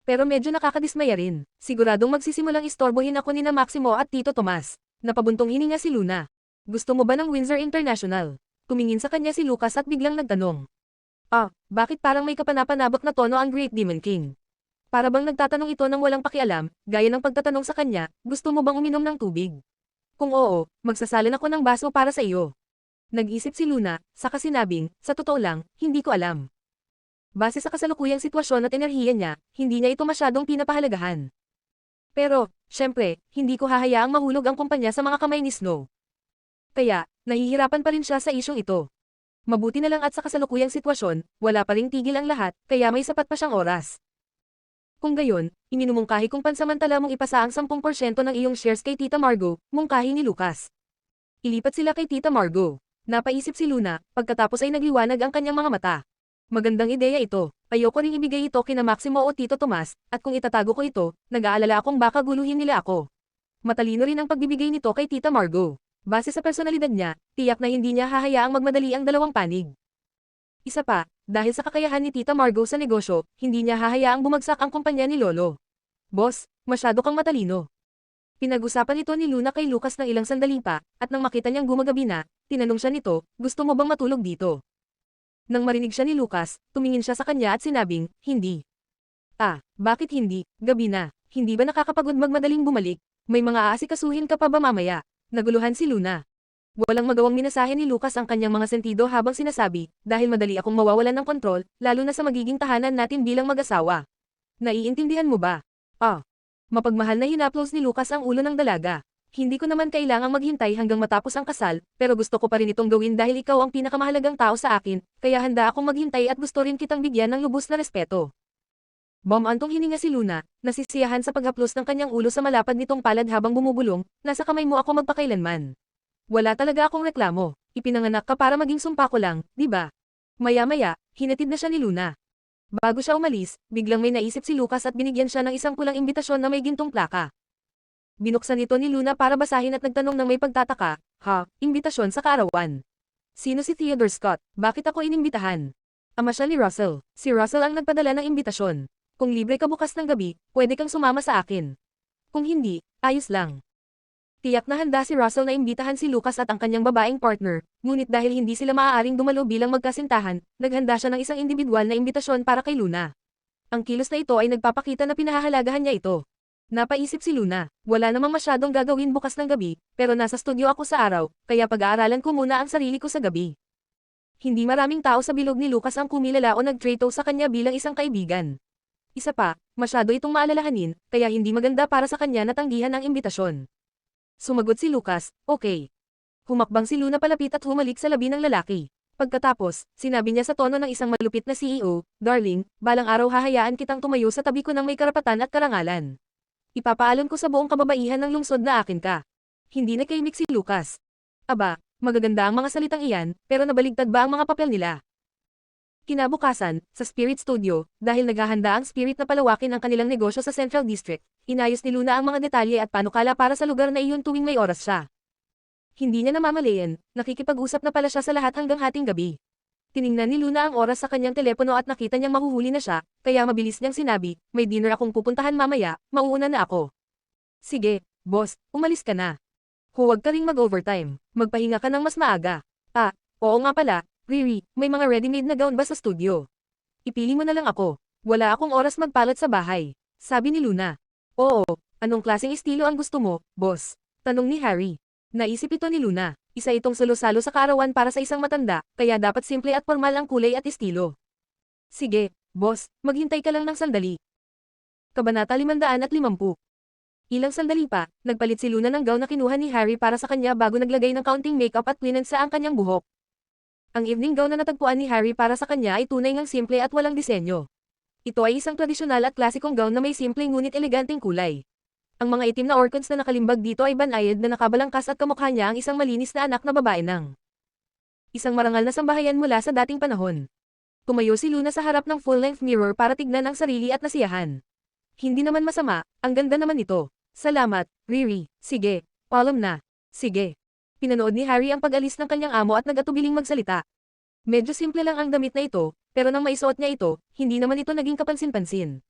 Pero medyo nakakadismaya rin. Siguradong magsisimulang istorbohin ako ni na Maximo at Tito Tomas. Napabuntong hininga si Luna. "Gusto mo ba ng Windsor International?" Tumingin sa kanya si Lucas at biglang nagtanong. Bakit parang may kapanapanabak na tono ang Great Demon King?" Para bang nagtatanong ito ng walang pakialam, gaya ng pagtatanong sa kanya, "Gusto mo bang uminom ng tubig?" "Kung oo, magsasalin ako ng baso para sa iyo." Nag-isip si Luna, saka sinabing, "Sa totoo lang, hindi ko alam." Base sa kasalukuyang sitwasyon at enerhiya niya, hindi niya ito masyadong pinapahalagahan. Pero, syempre, hindi ko hahayaang mahulog ang kumpanya sa mga kamay ni Snow. Kaya, nahihirapan pa rin siya sa isyong ito. Mabuti na lang at sa kasalukuyang sitwasyon, wala pa ring tigil ang lahat, kaya may sapat pa siyang oras. Kung gayon, iminumungkahi kung pansamantala mong ipasa ang 10% ng iyong shares kay Tita Margo, mungkahi ni Lucas. Ilipat sila kay Tita Margo. Napaisip si Luna, pagkatapos ay nagliwanag ang kanyang mga mata. Magandang ideya ito. Ayoko ring ibigay ito kina Maximo o Tito Tomas, at kung itatago ko ito, nag-aalala akong baka guluhin nila ako. Matalino rin ang pagbibigay nito kay Tita Margo. Base sa personalidad niya, tiyak na hindi niya hahayaang magmadali ang dalawang panig. Isa pa, dahil sa kakayahan ni Tita Margo sa negosyo, hindi niya hahayaang bumagsak ang kumpanya ni Lolo. Boss, masyado kang matalino. Pinag-usapan ito ni Luna kay Lucas ng ilang sandali pa, at nang makita niyang gumagabi na, tinanong siya nito, gusto mo bang matulog dito? Nang marinig siya ni Lucas, tumingin siya sa kanya at sinabing, hindi. Ah, bakit hindi? Gabi na. Hindi ba nakakapagod magmadaling bumalik? May mga aasikasuhin ka pa ba mamaya? Naguluhan si Luna. Walang magawang minasahe ni Lucas ang kanyang mga sentido habang sinasabi, dahil madali akong mawawalan ng kontrol, lalo na sa magiging tahanan natin bilang mag-asawa. Naiintindihan mo ba? Ah. Mapagmahal na hinaplos ni Lucas ang ulo ng dalaga. Hindi ko naman kailangang maghintay hanggang matapos ang kasal, pero gusto ko pa rin itong gawin dahil ikaw ang pinakamahalagang tao sa akin, kaya handa akong maghintay at gusto rin kitang bigyan ng lubos na respeto. Bumantong hininga si Luna, nasisiyahan sa paghaplos ng kanyang ulo sa malapad nitong palad habang bumubulong, nasa kamay mo ako magpakailanman. Wala talaga akong reklamo, ipinanganak ka para maging sumpa ko lang, di ba? Maya-maya, hinatid na siya ni Luna. Bago siya umalis, biglang may naisip si Lucas at binigyan siya ng isang pulang imbitasyon na may gintong plaka. Binuksan ito ni Luna para basahin at nagtanong ng may pagtataka, imbitasyon sa kaarawan. Sino si Theodore Scott? Bakit ako inimbitahan? Ama siya ni Russell. Si Russell ang nagpadala ng imbitasyon. Kung libre ka bukas ng gabi, pwede kang sumama sa akin. Kung hindi, ayos lang. Tiyak na handa si Russell na imbitahan si Lucas at ang kanyang babaeng partner, ngunit dahil hindi sila maaaring dumalo bilang magkasintahan, naghanda siya ng isang individual na imbitasyon para kay Luna. Ang kilos na ito ay nagpapakita na pinahahalagahan niya ito. Napaisip si Luna, wala namang masyadong gagawin bukas ng gabi, pero nasa studio ako sa araw, kaya pag-aaralan ko muna ang sarili ko sa gabi. Hindi maraming tao sa bilog ni Lucas ang kumilala o nag-trato sa kanya bilang isang kaibigan. Isa pa, masyado itong maalalahanin, kaya hindi maganda para sa kanya na tanggihan ang imbitasyon. Sumagot si Lucas, okay. Humakbang si Luna palapit at humalik sa labi ng lalaki. Pagkatapos, sinabi niya sa tono ng isang malupit na CEO, Darling, balang araw hahayaan kitang tumayo sa tabi ko ng may karapatan at karangalan. Ipapaalam ko sa buong kababaihan ng lungsod na akin ka. Hindi nakahimik si Lucas. Aba, magaganda ang mga salitang iyan, pero nabaligtad ba ang mga papel nila? Kinabukasan, sa Spirit Studio, dahil naghahanda ang Spirit na palawakin ang kanilang negosyo sa Central District, inayos ni Luna ang mga detalye at panukala para sa lugar na iyon tuwing may oras siya. Hindi niya namamalayan, nakikipag-usap na pala siya sa lahat hanggang hating gabi. Tiningnan ni Luna ang oras sa kanyang telepono at nakita niyang mahuhuli na siya, kaya mabilis niyang sinabi, may dinner akong pupuntahan mamaya, mauuna na ako. Sige, boss, umalis ka na. Huwag ka ring mag-overtime, magpahinga ka ng mas maaga. Ah, oo nga pala, Riri, may mga ready-made na gown ba sa studio? Ipili mo na lang ako. Wala akong oras magpalat sa bahay. Sabi ni Luna. Oo, anong klaseng estilo ang gusto mo, boss? Tanong ni Harry. Naisip ito ni Luna. Isa itong salo-salo sa kaarawan para sa isang matanda, kaya dapat simple at formal ang kulay at estilo. Sige, boss, maghintay ka lang ng sandali. Kabanata 550. Ilang sandali pa, nagpalit si Luna ng gown na kinuha ni Harry para sa kanya bago naglagay ng kaunting makeup at pinansa ang kanyang buhok. Ang evening gown na natagpuan ni Harry para sa kanya ay tunay ngang simple at walang disenyo. Ito ay isang tradisyonal at klasikong gown na may simple ngunit eleganteng kulay. Ang mga itim na orchids na nakalimbag dito ay banayad na nakabalangkas at kamukha niya ang isang malinis na anak na babae ng isang marangal na sambahayan mula sa dating panahon. Tumayo si Luna sa harap ng full-length mirror para tignan ang sarili at nasiyahan. Hindi naman masama, ang ganda naman ito. Salamat, Riri. Sige, paalam na. Sige. Pinanood ni Harry ang pag-alis ng kanyang amo at nag-atubiling magsalita. Medyo simple lang ang damit na ito, pero nang maisuot niya ito, hindi naman ito naging kapansin-pansin.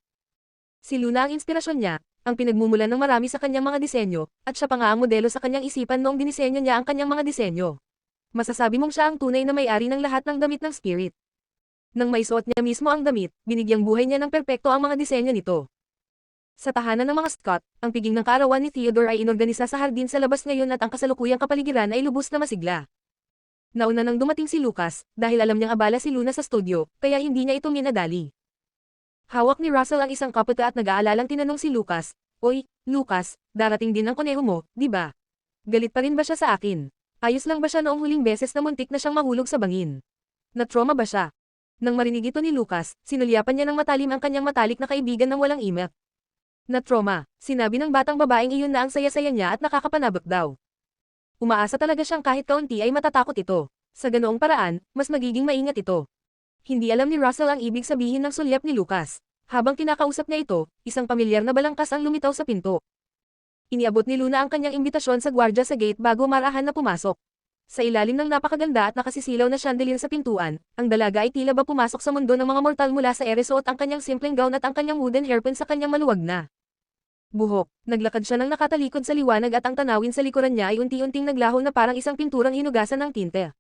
Si Luna ang inspirasyon niya, ang pinagmumulan ng marami sa kanyang mga disenyo, at siya pa nga ang modelo sa kanyang isipan noong dinisenyo niya ang kanyang mga disenyo. Masasabi mong siya ang tunay na may-ari ng lahat ng damit ng Spirit. Nang maisuot niya mismo ang damit, binigyang buhay niya ng perpekto ang mga disenyo nito. Sa tahanan ng mga Scott, ang piging ng kaarawan ni Theodore ay inorganisa sa hardin sa labas ngayon at ang kasalukuyang kapaligiran ay lubos na masigla. Nauna nang dumating si Lucas, dahil alam niyang abala si Luna sa studio, kaya hindi niya ito minadali. Hawak ni Russell ang isang kaputa at nag-aalalang tinanong si Lucas, Oy, Lucas, darating din ang kuneho mo, di ba? Galit pa rin ba siya sa akin? Ayos lang ba siya noong huling beses na muntik na siyang mahulog sa bangin? Na-trauma ba siya? Nang marinig ito ni Lucas, sinulyapan niya ng matalim ang kanyang matalik na kaibigan ng walang imek. Na trauma, sinabi ng batang babaeng iyon na ang saya-saya niya at nakakapanabik daw. Umaasa talaga siyang kahit kaunti ay matatakot ito. Sa ganoong paraan, mas magiging maingat ito. Hindi alam ni Russell ang ibig sabihin ng sulyap ni Lucas. Habang kinakausap niya ito, isang pamilyar na balangkas ang lumitaw sa pinto. Iniabot ni Luna ang kanyang imbitasyon sa gwardya sa gate bago marahan na pumasok. Sa ilalim ng napakaganda at nakasisilaw na chandelier sa pintuan, ang dalaga ay tila ba pumasok sa mundo ng mga mortal mula sa ere suot ang kanyang simpleng gown at ang kanyang wooden hairpin sa kanyang maluwag na buhok. Naglakad siya ng nakatalikod sa liwanag at ang tanawin sa likuran niya ay unti-unting naglaho na parang isang pinturang hinugasan ng tinte.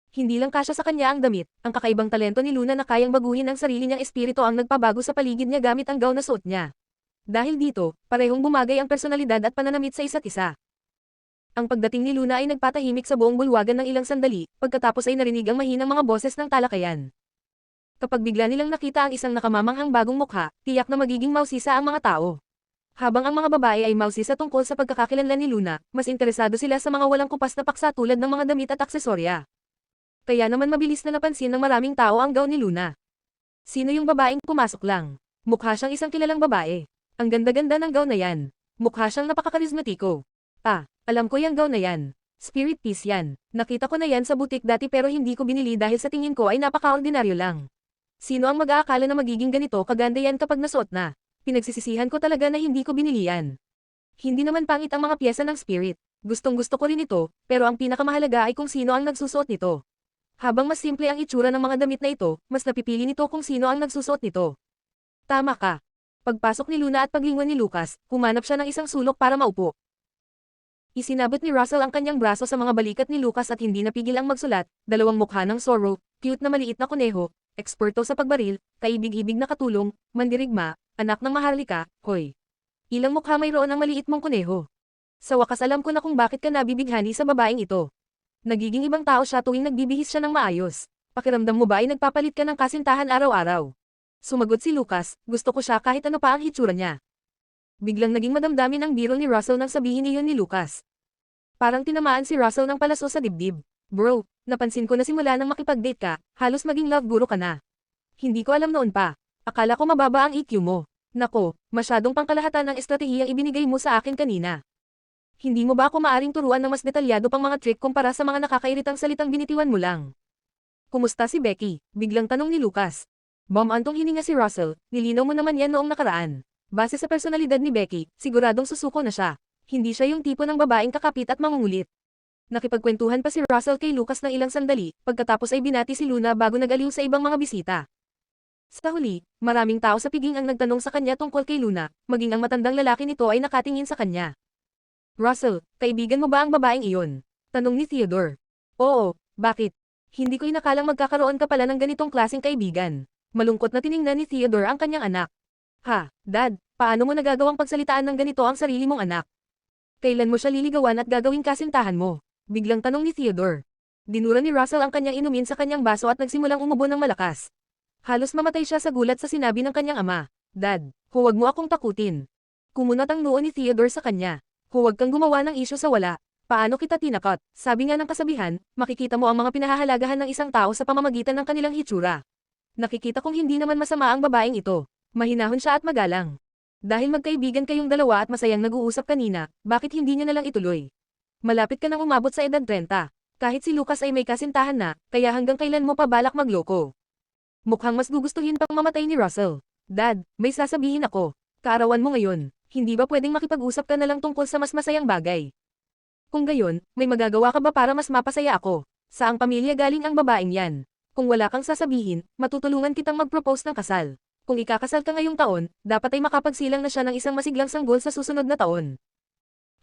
Hindi lang kasya sa kanya ang damit, ang kakaibang talento ni Luna na kayang baguhin ang sarili niyang espiritu ang nagpabago sa paligid niya gamit ang gown na suot niya. Dahil dito, parehong bumagay ang personalidad at pananamit sa isa't isa. Ang pagdating ni Luna ay nagpatahimik sa buong bulwagan ng ilang sandali, pagkatapos ay narinig ang mahinang mga boses ng talakayan. Kapag bigla nilang nakita ang isang nakamamanghang bagong mukha, tiyak na magiging mausisa ang mga tao. Habang ang mga babae ay mausisa tungkol sa pagkakakilanlan ni Luna, mas interesado sila sa mga walang kupas na paksa tulad ng mga damit at aksesorya. Kaya naman mabilis na napansin ng maraming tao ang gown ni Luna. Sino yung babaeng pumasok lang? Mukha siyang isang kilalang babae. Ang ganda-ganda ng gown na yan. Mukha siyang napakakarismatiko. Alam ko yung gown na yan. Spirit piece yan. Nakita ko na yan sa butik dati pero hindi ko binili dahil sa tingin ko ay napaka-ordinaryo lang. Sino ang mag-aakala na magiging ganito kaganda yan kapag nasuot na? Pinagsisisihan ko talaga na hindi ko binili yan. Hindi naman pangit ang mga piyesa ng spirit. Gustong-gusto ko rin ito, pero ang pinakamahalaga ay kung sino ang nagsusuot nito. Habang mas simple ang itsura ng mga damit na ito, mas napipili nito kung sino ang nagsusuot nito. Tama ka. Pagpasok ni Luna at paglingon ni Lucas, humanap siya ng isang sulok para maupo. Isinabot ni Russell ang kanyang braso sa mga balikat ni Lucas at hindi napigil ang magsulat, dalawang mukha ng Zorro, cute na maliit na kuneho, eksperto sa pagbaril, kaibig-ibig na katulong, mandirigma, anak ng maharlika, hoy. Ilang mukha mayroon ang maliit mong kuneho. Sa wakas alam ko na kung bakit ka nabibighani sa babaeng ito. Nagiging ibang tao siya tuwing nagbibihis siya ng maayos. Pakiramdam mo ba ay nagpapalit ka ng kasintahan araw-araw? Sumagot si Lucas, gusto ko siya kahit ano pa ang hitsura niya. Biglang naging madamdamin ang biro ni Russell nang sabihin iyon ni Lucas. Parang tinamaan si Russell ng palaso sa dibdib. Bro, napansin ko na simula nang makipag-date ka, halos maging love guru ka na. Hindi ko alam noon pa. Akala ko mababa ang EQ mo. Nako, masyadong pangkalahatan ng estratehiyang ibinigay mo sa akin kanina. Hindi mo ba ako maaring turuan ng mas detalyado pang mga trick kumpara sa mga nakakairitang salitang binitiwan mo lang? Kumusta si Becky? Biglang tanong ni Lucas. Antong hininga si Russell, nilinaw mo naman yan noong nakaraan. Base sa personalidad ni Becky, siguradong susuko na siya. Hindi siya yung tipo ng babaeng kakapit at mangungulit. Nakipagkwentuhan pa si Russell kay Lucas ng ilang sandali, pagkatapos ay binati si Luna bago nag-aliw sa ibang mga bisita. Sa huli, maraming tao sa piging ang nagtanong sa kanya tungkol kay Luna, maging ang matandang lalaki nito ay nakatingin sa kanya. Russell, kaibigan mo ba ang babaeng iyon? Tanong ni Theodore. Oo, bakit? Hindi ko inakalang magkakaroon ka pala ng ganitong klaseng kaibigan. Malungkot na tiningnan ni Theodore ang kanyang anak. Dad, paano mo nagagawang pagsalitaan ng ganito ang sarili mong anak? Kailan mo siya liligawan at gagawing kasintahan mo? Biglang tanong ni Theodore. Dinura ni Russell ang kanyang inumin sa kanyang baso at nagsimulang umubo ng malakas. Halos mamatay siya sa gulat sa sinabi ng kanyang ama. Dad, huwag mo akong takutin. Kumunat ang noo ni Theodore sa kanya. Huwag kang gumawa ng isyu sa wala. Paano kita tinakot? Sabi nga ng kasabihan, makikita mo ang mga pinahahalagahan ng isang tao sa pamamagitan ng kanilang hitsura. Nakikita kong hindi naman masama ang babaeng ito. Mahinahon siya at magalang. Dahil magkaibigan kayong dalawa at masayang nag-uusap kanina, bakit hindi niyo na lang ituloy? Malapit ka nang umabot sa edad 30. Kahit si Lucas ay may kasintahan na, kaya hanggang kailan mo pa balak magloko? Mukhang mas gugustuhin pang mamatay ni Russell. Dad, may sasabihin ako. Kaarawan mo ngayon, hindi ba pwedeng makipag-usap ka na lang tungkol sa mas masayang bagay? Kung gayon, may magagawa ka ba para mas mapasaya ako? Saang pamilya galing ang babaeng yan? Kung wala kang sasabihin, matutulungan kitang mag-propose ng kasal. Kung ikakasal ka ngayong taon, dapat ay makapagsilang na siya ng isang masiglang sanggol sa susunod na taon.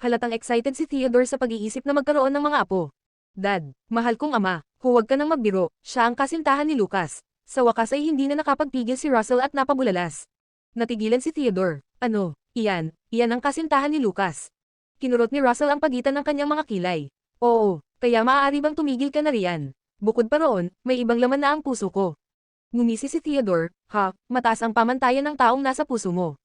Halatang excited si Theodore sa pag-iisip na magkaroon ng mga apo. Dad, mahal kong ama, huwag ka nang magbiro, siya ang kasintahan ni Lucas. Sa wakas ay hindi na nakapagpigil si Russell at napabulalas. Natigilan si Theodore. Ano, iyan ang kasintahan ni Lucas. Kinurot ni Russell ang pagitan ng kanyang mga kilay. Oo, kaya maaari bang tumigil ka na riyan? Bukod pa roon, may ibang laman na ang puso ko. Ngumisi si Theodore, mataas ang pamantayan ng taong nasa puso mo.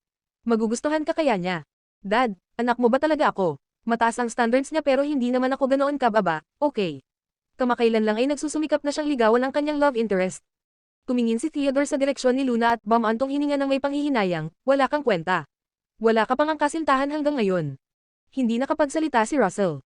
Magugustuhan ka kaya niya? Dad, anak mo ba talaga ako? Mataas ang standards niya pero hindi naman ako ganoon kababa, okay. Kamakailan lang ay nagsusumikap na siyang ligawan ang kanyang love interest. Tumingin si Theodore sa direksyon ni Luna at bumantong hininga ng may panghihinayang, wala kang kwenta. Wala ka pang ang kasintahan hanggang ngayon. Hindi nakapagsalita si Russell.